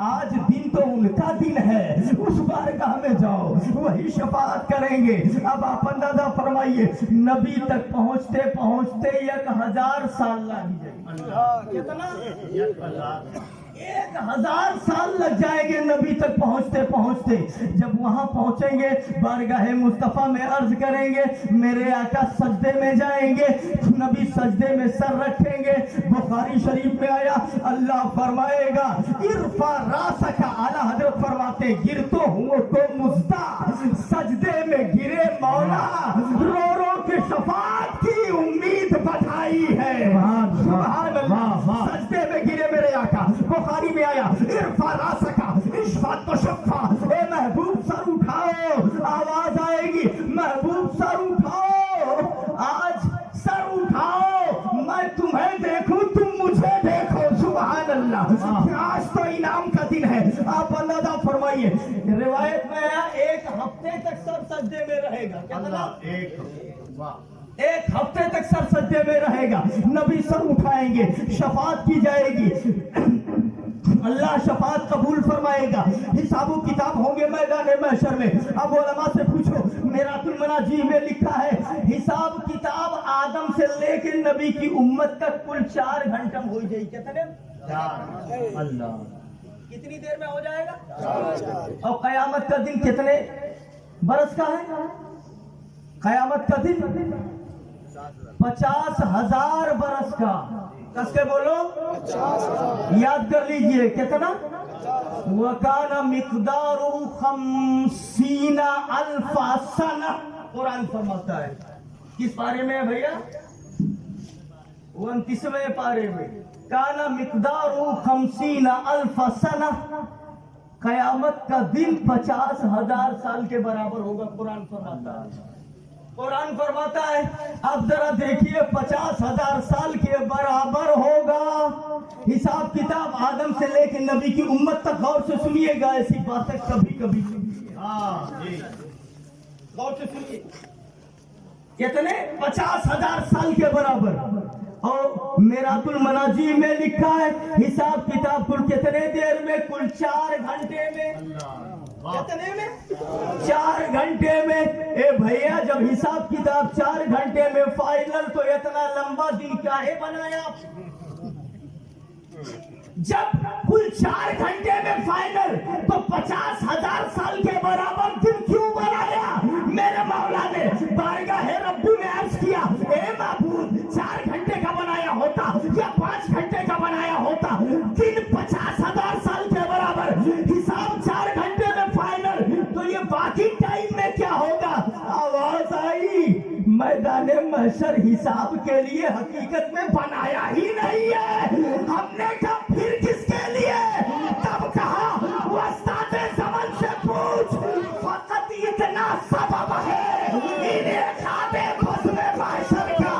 आज दिन तो उनका दिन है, उस बारगाह में जाओ, वही शफाअत करेंगे। अब आप अंदाजा फरमाइए, नबी तक पहुंचते पहुंचते 1,000 साल लग जाएंगे। कितना? 1,000 साल लग जाएंगे नबी तक पहुंचते पहुंचते। जब वहां पहुंचेंगे बारगाह मुस्तफा में अर्ज करेंगे मेरे आका सजदे में जाएंगे। नबी सजदे में सर रखेंगे। बुखारी शरीफ में आया अल्लाह फरमाएगा इरफा रासका, आला हजरत फरमाते गिर तो हूँ तो मुस्ता, सजदे में गिरे मौला, रो रो के शफाअत की उम्मीद बधाई है। सुभान अल्लाह, सजदे में गिरे मेरे आका। बुखारी में आया इरफा रासका इशफा तो शफा, ए महबूब सर उठाओ, आवाज आएगी महबूब सर उठाओ, आज सर उठाओ, मैं तुम्हें देखूं तुम मुझे देखो। सुभान अल्लाह, आज तो इनाम का दिन है। आप अंदाजा फरमाइए, रिवायत में आया 1 हफ्ते तक सर सजदे में रहेगा। क्या? 1 हफ्ते तक सर सजदे में रहेगा। नबी सर उठाएंगे, शफाअत की जाएगी, अल्लाह शफाअत कबूल फरमाएगा। हिसाबो किताब होंगे मैदान महशर में। अब उलमा से पूछो, मिरातुल मनाजी में लिखा है हिसाब किताब आदम से लेकर नबी की उम्मत तक कुल 4 घंटा हो जाए। कितने? 4। अल्लाह, कितनी देर में हो जाएगा? 4। और कयामत का दिन कितने बरस का है? कयामत का दिन 50,000 बरस का। कस के बोलो, याद कर लीजिए कितना? वकाना मिक़दारु 50 अल्फ सना, कुरान फरमाता है। किस पारे में है भैया? 29वें पारे में। काना मिक़दारु 50 अल्फ सना, कयामत का दिन 50,000 साल के बराबर होगा। कुरान फरमाता है, कुरान फरमाता है। अब जरा देखिए 50,000 साल के बराबर होगा। हिसाब किताब आदम से लेकर नबी की उम्मत तक। गौर से सुनिएगा, ऐसी बातें कभी कभी सुनिए। गौर से सुनिए, कितने? 50,000 साल के बराबर। और मिरातुल मनाजी में लिखा है हिसाब किताब कुल कितने देर में? कुल 4 घंटे में। कितने में? 4 घंटे में। ए भैया, जब हिसाब किताब 4 घंटे में फाइनल, तो इतना लंबा दिन काहे बनाया? जब कुल 4 घंटे में फाइनल, तो 50,000 साल के बराबर दिन क्यों बनाया? मेरे मौला ने बारगाह रब्बी में अर्ज किया, ए माबूद 4 घंटे का बनाया होता या 5 घंटे का बनाया होता, दिन 50,000 साल के बराबर, हिसाब 4 घंटे में फाइनल, तो ये बाकी टाइम में क्या होगा? आवाज आई मैदान महशर हिसाब के लिए हकीकत में बनाया ही नहीं है। हमने कहा फिर किसके लिए? तब कहा वस्तादे ज़मान से पूछ, फकत इतना सबब है इन्हें खाबे बज़्म महशर का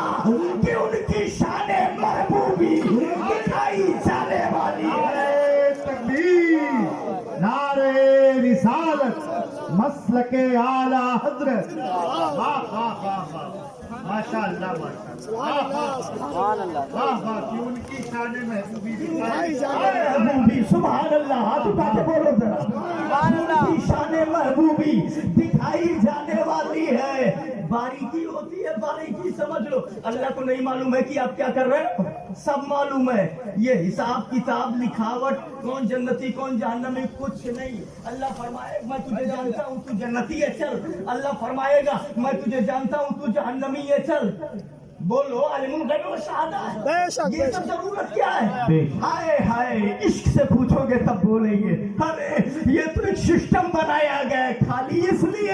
कि उनकी शाने महबूबी दिखाई जाने वाली है। तकबीर, नारे रिसालत, मसलके आला हजरत। माशाअल्लाह, माशाअल्लाह, कि उनकी शान महबूबी दिखाई महबूबी। सुभान अल्लाह, हाथ उठा के बोलो जरा, उनकी शान महबूबी दिखाई जाने वाली है। बारीकी होती है, बारीकी समझ लो। अल्लाह को नहीं मालूम है कि आप क्या कर रहे हो? सब मालूम है। ये हिसाब किताब लिखावट, कौन जन्नती कौन जहन्नमी, कुछ नहीं। अल्लाह फरमाए मैं तुझे जानता हूँ तू जन्नती है, चल। अल्लाह फरमाएगा मैं तुझे जानता हूँ तू जहन्नमी है, चल। बोलो अलिमुल गैब व शहादत, ये सब जरूरत क्या है? हाय हाय, इश्क से पूछोगे तब बोलेंगे। अरे ये तो एक सिस्टम बनाया गया है, खाली इसलिए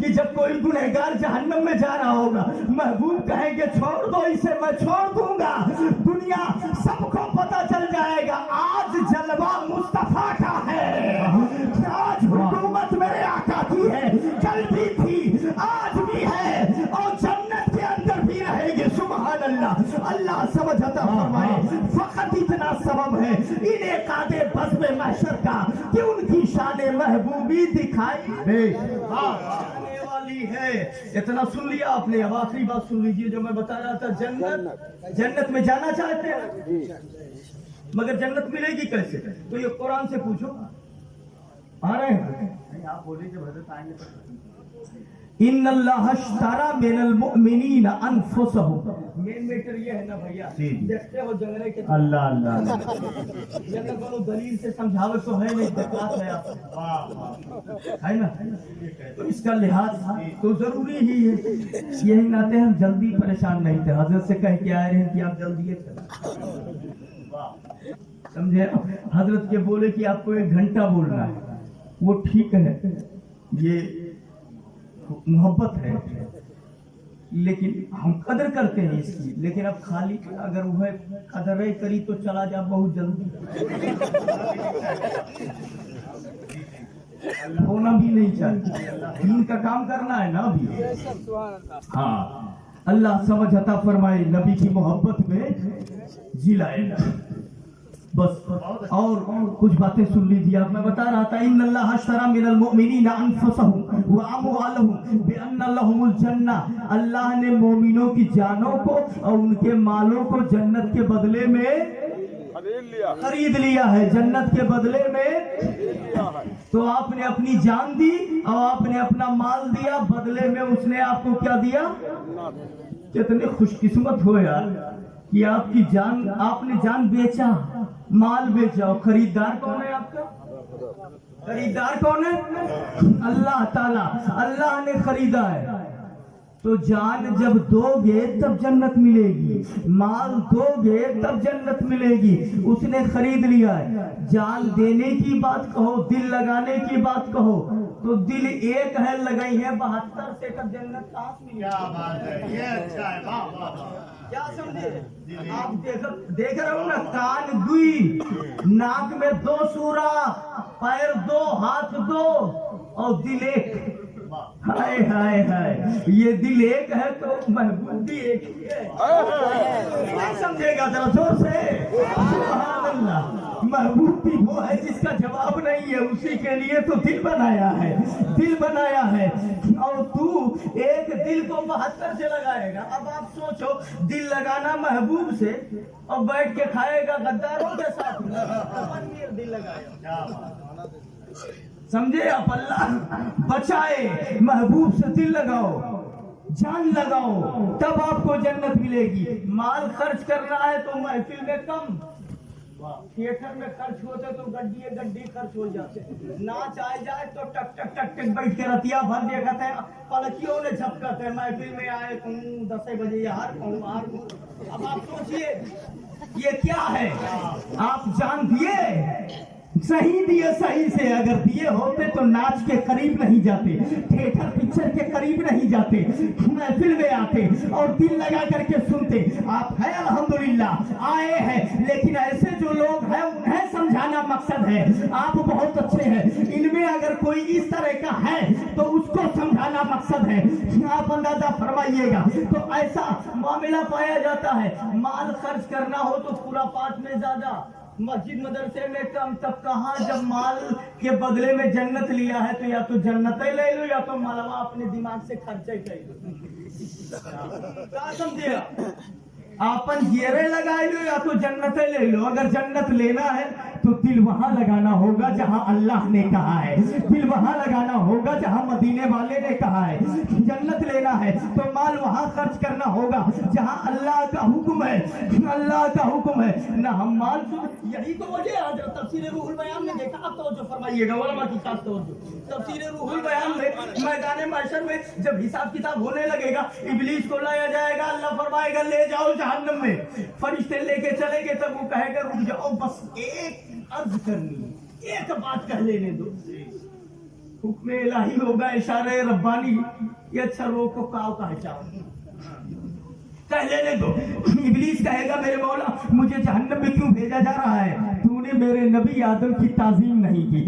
कि जब कोई गुनहगार जहन्नम में जा रहा होगा, महबूब कहेंगे छोड़ दो इसे, मैं छोड़ दूंगा। दुनिया सबको पता चल जाएगा आज जलवा मुस्तफा का है, आज हुकूमत मेरे आका की है, कल भी थी आज भी है और जन्नत के अंदर भी रहेगी। सुभान अल्लाह। अल्लाह अल्लाह समझ अता फरमाए। फकत इतना सबब है इन्हें कादे बज़्म महशर का कि उनकी शान महबूबी दिखाई आने वाली है। इतना सुन लिया आपने, अब आखिरी बात सुन लीजिए जो मैं बता रहा था। जन्नत में जाना चाहते हैं मगर जन्नत मिलेगी कैसे? तो ये कुरान से पूछो। आ रहे हैं आप बोले जब हज़रत आएंगे। इन्नल्लाह अश्तरा मिनल मुअमिनीना अनफुसहुम। मेन मैटर ये है ना भैया, देखते हो जंगले के अल्लाह अल्लाह जन्नत को दलील से समझावे तो है नहीं, बात है आप है ना। तो इसका लिहाज तो जरूरी ही है। यही नाते हम जल्दी परेशान नहीं थे, हजरत से कह के आए रहे कि आप जल्दी समझे। हजरत के बोले कि आपको 1 घंटा बोलना है, वो ठीक है, ये मोहब्बत है, लेकिन हम कदर करते हैं इसकी। लेकिन अब खाली अगर वह कदर ही करी तो चला जा बहुत जल्दी, होना भी नहीं चाहिए। दीन का काम करना है ना अभी। हाँ, अल्लाह समझ अता फरमाए, नबी की मोहब्बत में जिलाएगा बस। और कुछ बातें सुन लीजिए। आप मैं बता रहा था इन्नल्लाह अश्तरा मिनल मुअमिनीना अनफुसहुम व अमवालहुम बिअन्ना लहुमुल जन्नह। अल्लाह ने मोमिनों की जानों को और उनके मालों को जन्नत के बदले में खरीद लिया है, जन्नत के बदले में। तो आपने अपनी जान दी और आपने अपना माल दिया, बदले में उसने आपको क्या दिया? कितने खुशकिस्मत हो यार कि आपकी जान, आपने जान बेचा, माल बेचा। और खरीदार कौन है आपका? खरीदार कौन है? अल्लाह ताला। अल्लाह ने खरीदा है। तो जान जब दोगे तब जन्नत मिलेगी, माल दोगे तब जन्नत मिलेगी। उसने खरीद लिया है। जान देने की बात कहो, दिल लगाने की बात कहो, तो दिल एक है, लगाई है 72 से, तब जन्नत कहाँ से मिलेगी? क्या बात है, ये अच्छा है, वाह वाह वाह। क्या समझे आप? देख रहे हो ना, कान दुई, नाक में 2 सूरा, पैर 2, हाथ 2 और दिल एक। हाय हाय हाय, ये दिल एक है तो महबूब भी एक ही है। नहीं समझेगा जरा जोर से। सुभान अल्लाह। महबूब भी वो है जिसका जवाब नहीं है, उसी के लिए तो दिल बनाया है, दिल बनाया है। और तू एक दिल को 72 से लगाएगा। अब आप सोचो, दिल लगाना महबूब से और बैठ के खाएगा गद्दारों के साथ, दिल लगाएगा। समझे आप? अल्लाह बचाए, महबूब से दिल लगाओ, जान लगाओ, तब आपको जन्नत मिलेगी। माल खर्च करना है तो महफिल में कम, थिएटर में खर्च होते तो गड्डी खर्च हो जाते। नाच आ जाए तो टक टक टक टक बैठ के रतिया भर देखते हैं, पलकियों ने झपकते हैं। महफिल में आए 10 बजे यार कहूँ। अब आप सोचिए ये क्या है? आप जान दिए, सही दिए, सही से अगर दिए होते तो नाच के करीब नहीं जाते, थिएटर पिक्चर के करीब नहीं जाते, महफिल में आते और दिल लगा करके सुनते। आप है अल्हम्दुलिल्लाह आए हैं, लेकिन ऐसे जो लोग हैं उन्हें समझाना मकसद है। आप बहुत अच्छे हैं, इनमें अगर कोई इस तरह का है तो उसको समझाना मकसद है। आप अंदाजा फरमाइएगा। तो ऐसा मामला पाया जाता है। माल खर्च करना हो तो पूरा पाठ में ज्यादा, मस्जिद मदरसे में कम, तब कहाँ जब माल के बदले में जन्नत लिया है तो या तो जन्नत ही ले लो या तो मालवा अपने दिमाग से खर्चा ही कर लो। क्या समझे? आपन गियरे लगा लो या तो जन्नत ले लो। अगर जन्नत लेना है तो दिल वहां लगाना होगा जहां अल्लाह ने कहा है, दिल वहां लगाना होगा जहां मदीने वाले ने कहा है। जन्नत लेना है तो माल वहां खर्च करना होगा जहां अल्लाह का हुक्म है, अल्लाह का हुक्म है ना। हम माल, यही तो वजह है। तफसीर रूहुल बयान में देखा, आप तो फरमाइएगा उलमा की खास तौर से तफसीर रूहुल बयान में मैदान महशर में जब हिसाब किताब होने लगेगा, इब्लीस को लाया जाएगा, अल्लाह फरमाएगा ले जाओ जहन्नम में, फरिश्ते लेके चलेंगे, तब वो कहेगा रुक जाओ, बस एक अर्ज करनी है, एक बात कह लेने दो। हुक्म इलाही होगा, इशारे रब्बानी, ये अच्छा रोको काव का हिसाब कह लेने दो। इब्लीस कहेगा मेरे मौला मुझे जहन्नम में क्यों भेजा जा रहा है? तूने इन्होंने मेरे नबी आदम की ताजीम नहीं की,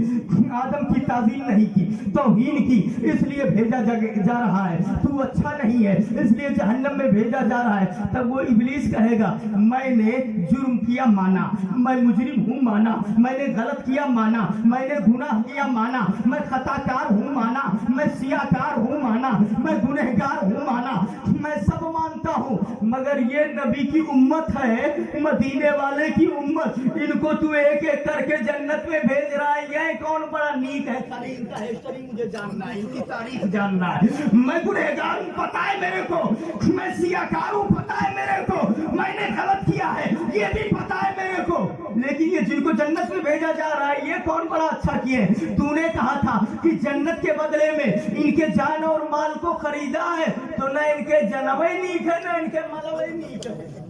आदम की ताजीम नहीं की, तौहीन की, इसलिए भेजा जा रहा है। तू अच्छा नहीं है इसलिए जहन्नम में भेजा जा रहा है। तब वो इब्लीस कहेगा मैंने जुर्म किया माना, मैं मुजरिम हूँ माना, मैंने गलत किया माना, मैंने गुनाह किया माना, मैं खताकार हूँ माना, मैं सियाकार हूँ माना, मैं गुनहगार हूँ माना, मैं सब मानता हूँ, मगर ये नबी की उम्मत है, मदीने वाले की उम्मत, इनको तू एक एक करके जन्नत में भेज रहा है। ये कौन बड़ा नीक है, खाली इनका हिस्ट्री मुझे जानना है, इनकी तारीख जानना है। मैं गुनहगार हूँ पता है मेरे को, मैं सियाकार हूँ पता है मेरे को, मैंने गलत किया है ये भी पता है मेरे को, लेकिन ये जिनको जन्नत में भेजा जा रहा है ये कौन बड़ा अच्छा किए। तूने कहा था कि जन्नत के बदले में इनके जान और माल को खरीदा है, तो न इनके जनवे नीक है न इनके मलवे नीक है।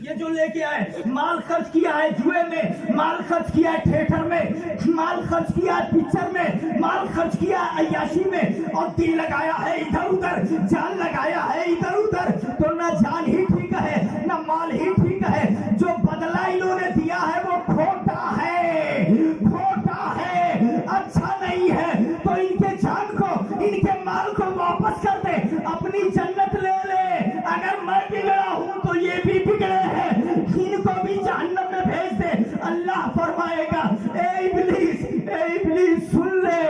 ये जो लेके आए माल खर्च किया है जुए में, माल खर्च किया है थिएटर में, माल खर्च किया है पिक्चर में, माल खर्च किया है अय्याशी में, और दिल लगाया है इधर उधर, जान लगाया है इधर उधर, तो ना जान ही ठीक है ना माल ही ठीक है। जो बदला इन्होंने दिया है वो खोटा है, खोटा है, अच्छा नहीं है। तो इनके जान को इनके माल को वापस कर दे, अपनी जन्नत ले ले। अगर मैं बिगड़ा हूँ तो ये भी बिगड़े हैं, इनको भी जहन्नम में भेज दे। अल्लाह फरमाएगा ए इब्लीस सुन ले,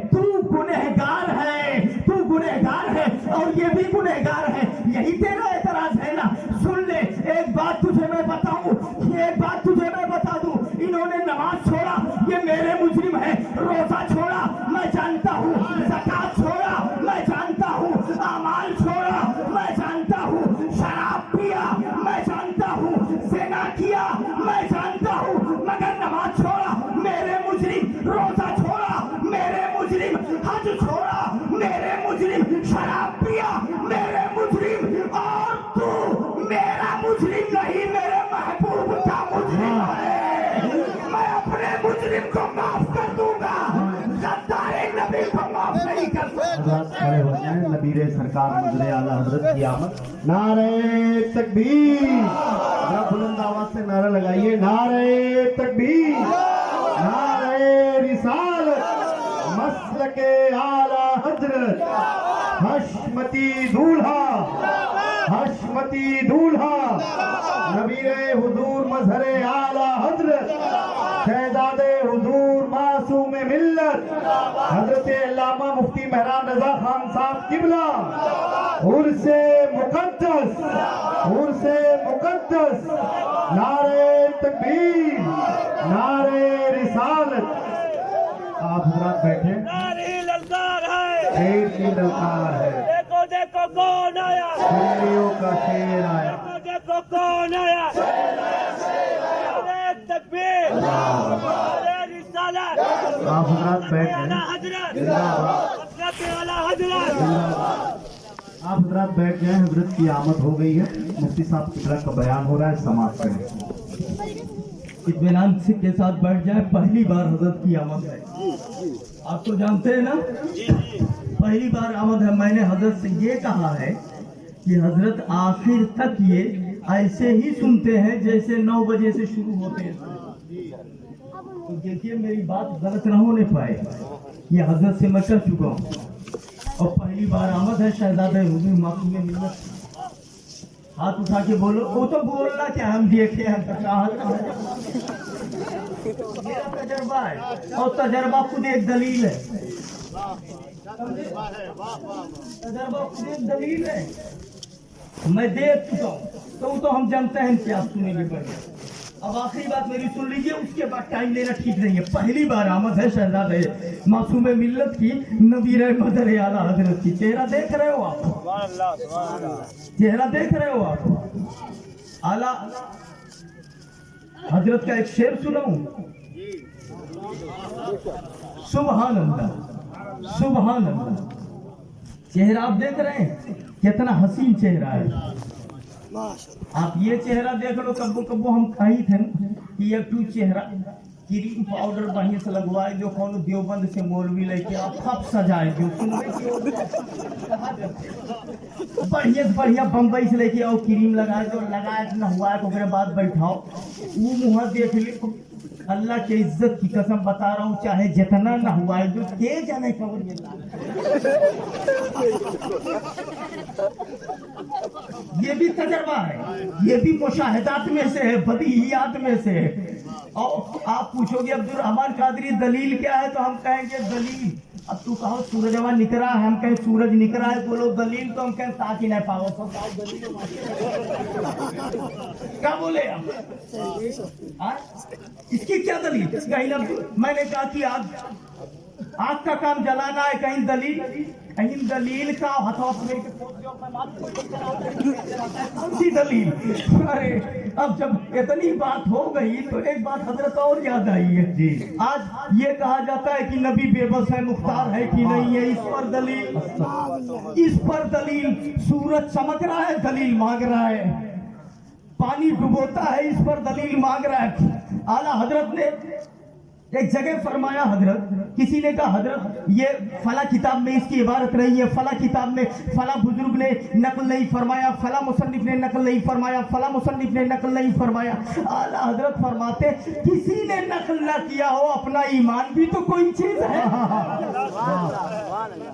तू गुनहगार है, तू गुनहगार है और ये भी गुनहगार है, यही तेरा एतराज है ना। सुन ले एक बात तुझे मैं बताऊं, एक बात तुझे मैं बता दूं, इन्होंने नमाज छोड़ा ये मेरे मुजरिम है, रोजा छोड़ा मैं जानता हूँ, ज़कात छोड़ा मैं जानता हूँ, अमाल छोड़ा मैं जानता हूँ, शराब पिया मैं जानता हूँ, ज़िना किया मैं जानता हूँ, मगर नमाज छोड़ा मेरे मुजरिम, रोजा छोड़ा मेरे मुजरिम, हज छोड़ा मेरे मुजरिम, शराब पिया मेरे मुजरिम, और तू मेरा मुजरिम नहीं मेरे महबूब का मुजरिम है। मैं अपने मुजरिम को माफ कर दूंगा, गद्दार नबी को माफ नहीं कर सकता। खड़े हो जाएं, नबीरे सरकार मुजरे आला हजरत की आमद। नारे तकबीर, जरा बुलंद आवाज से नारा लगाइए, नारे तकबीर, नारे रिसालत, मसलके आला हजरत, हशमती दूल्हा, हशमती दूल्हा, नबीरे हुजूर मजहरे आला हजरत, शहजादे हुजूर मासूम मिल्लत, हजरत अल्लामा मुफ्ती मेहरान रजा खान साहब किबला, उर्से मुकद्दस, उर्से मुकद्दस, नारे तकबीर, नारे रिसालत। आप हजरात बैठे, नारी ललकार है, शेर की ललकार है, देखो देखो कौन आया, शेरियों का शेर आया, देखो देखो कौन आया, अरे तकबीर, अरे रिसालत, आप हजरात बैठ आला जाएं, हजरत, जिंदाबाद। हजरत आला हजरत। आप हजरात बैठ जाएं, हजरत की आमद हो गई है, मुफ्ती साहब किबला का बयान हो रहा है, समाप्त करें। इत्मीनान से के साथ बैठ जाए, पहली बार हजरत की आमद है, आप तो जानते हैं ना, पहली बार आमद है। मैंने हजरत से ये कहा है कि हजरत आखिर तक ये ऐसे ही सुनते हैं जैसे 9 बजे से शुरू होते हैं। तो देखिए मेरी बात गलत न होने पाए, ये हजरत से मैं कर चुका हूँ, और पहली बार आमद है शहजादे हुजूर मासूम मिल्लत। हाथ उठा के बोलो, वो तो बोलना क्या, हम देखे हैं मेरा तजर्बा है, और तजर्बा खुद एक दलील है, तजर्बा खुद एक दलील है, मैं देख चुका हूँ, तो हम जानते हैं क्या सुनेंगे बढ़िया। अब आखिरी बात मेरी सुन लीजिए, उसके बाद टाइम लेना ठीक नहीं है। पहली बार आमद है शहजादे मासूम मिल्लत की, नबीर मदर आला हजरत की। चेहरा देख रहे हो आप, चेहरा देख रहे हो आप। आला हजरत का एक शेर सुनाऊं, सुभान अल्लाह, सुभान अल्लाह। चेहरा आप देख रहे हैं कितना हसीन चेहरा है, आप ये चेहरा देख लो। कब्बो कब्बो हम कही थे कि एक टू क्रीम पाउडर बढ़िया से लगवाए जो कौन देवबंद से मौलवी लेके आप खप सजाए जो बढ़िया से बढ़िया बम्बई से लेके आओ क्रीम लगाए जो लगाए न हुआ है तो ओकरे बाद बैठाओ वो मुँह देख ली अल्लाह के इज्जत की कसम बता रहा हूँ चाहे जितना न हुआ है जो के जाने खबर ये भी तजर्बा है, ये भी मुशाहिदात में से है, बदीहियात में से है। और आप पूछोगे अब्दुल रहमान कादरी दलील क्या है तो हम कहेंगे दलील अब तू कहो सूरजवा निकला है हम कहें सूरज निकला है बोलो दलील तो हम कहें ताकि नहीं पाओ तो दलील क्या बोले आप इसकी क्या दलील कहीं मैंने कहा कि आग का काम जलाना है कहीं दलील का हथौड़ कौन सी दलील। अरे अब जब इतनी बात हो गई तो एक बात हजरत और याद आई है जी। आज ये कहा जाता है कि नबी बेबस है मुख्तार है कि नहीं है, इस पर दलील सूरज चमक रहा है दलील मांग रहा है, पानी डुबोता है इस पर दलील मांग रहा है। आला हजरत ने एक जगह फरमाया हजरत किसी ने कहा हजरत ये फला किताब में इसकी इबारत नहीं है, फला किताब में फला बुजुर्ग ने नकल नहीं फरमाया, फला मुसन्निफ ने नकल नहीं फरमाया, फला मुसन्निफ ने नकल नहीं फरमाया। आला हजरत फरमाते किसी ने नकल ना किया हो अपना ईमान भी तो कोई चीज है,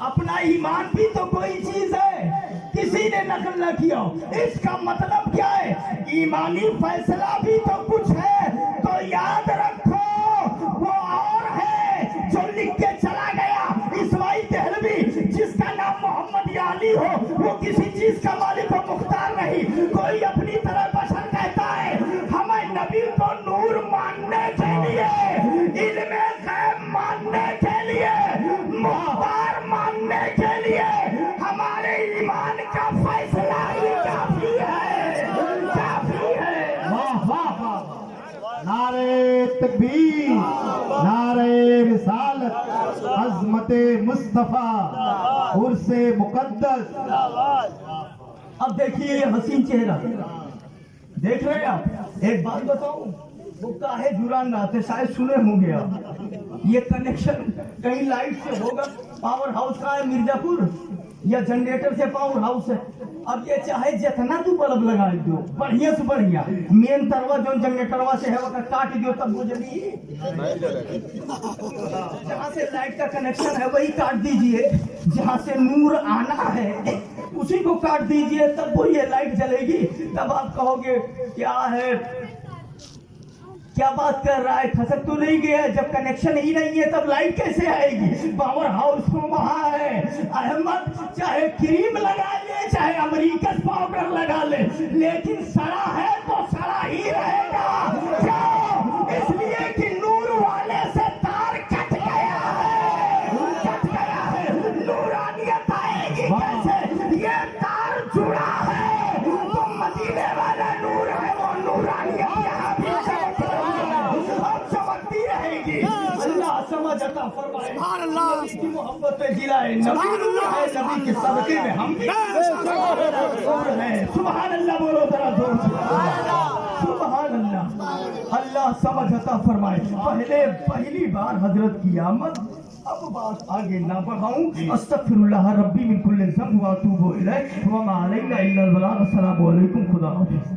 अपना ईमान भी तो कोई चीज है, किसी ने नकल ना किया हो। इसका मतलब क्या है ईमानी फैसला भी तो कुछ है, तो याद रखो वो और है जो लिख के चला गया इस्माइल देहलवी जिसका नाम मोहम्मद या अली हो, वो किसी चीज का मालिक हो मुख्तार नहीं। कोई अपनी तरह बशर कहता है हमें नबी को नूर मानने के लिए, इल्मे गैब मानने के लिए, मुख्तार मानने के लिए हमारे ईमान का फैसला ही काफी है, काफी है। वाह वाह नारे तकबीर नारे रिसालत अज़मते मुस्तफा उर्से मुकद्दस। अब देखिए ये हसीन चेहरा देख रहे हैं आप। एक बात बताऊं वो काहे जुरान आते शायद सुने होंगे आप, ये कनेक्शन कहीं लाइट से होगा। पावर हाउस का है मिर्जापुर या जनरेटर से पावर हाउस है। अब ये चाहे जितना तू बल्ब लगा दो बढ़िया से बढ़िया मेन तरवा जो जनरेटरवा से है वो काट दियो तब वो जली, जहाँ से लाइट का कनेक्शन है वही काट दीजिए, जहाँ से नूर आना है उसी को काट दीजिए तब वो ये लाइट जलेगी। तब आप कहोगे क्या है क्या बात कर रहा है, खसक तो नहीं गया है, जब कनेक्शन ही नहीं है तब लाइट कैसे आएगी। पावर हाउस तो वहां है अहमद, चाहे क्रीम लगा ले चाहे अमेरिकन पाउडर लगा ले, लेकिन सड़ा है तो सड़ा ही रहेगा। क्यों? इसलिए कि नूर वाले से तार कट गया है, नूरानियत आएगी कैसे, ये तार जुड़ा है तो मदीने वाला नूर है वो नूरानियत यहाँ भी रहेगी। अल्लाह समझ अता फरमाए, नबी की मोहब्बत पे जिलाए, नबी है, नबी के सदके में हम भी हैं। सुभान अल्लाह बोलो जरा जोर से सुभान अल्लाह। अल्लाह समझ अता फरमाए। पहली बार हजरत की आमद। अब बात आगे ना बढ़ाऊं। अस्तगफिरुल्लाह रब्बी मिन कुल्ली ज़ंब व अतूबु इलैह व मा अलैना इल्ला अल बलाग। अस्सलामु अलैकुम, खुदा हाफिज़।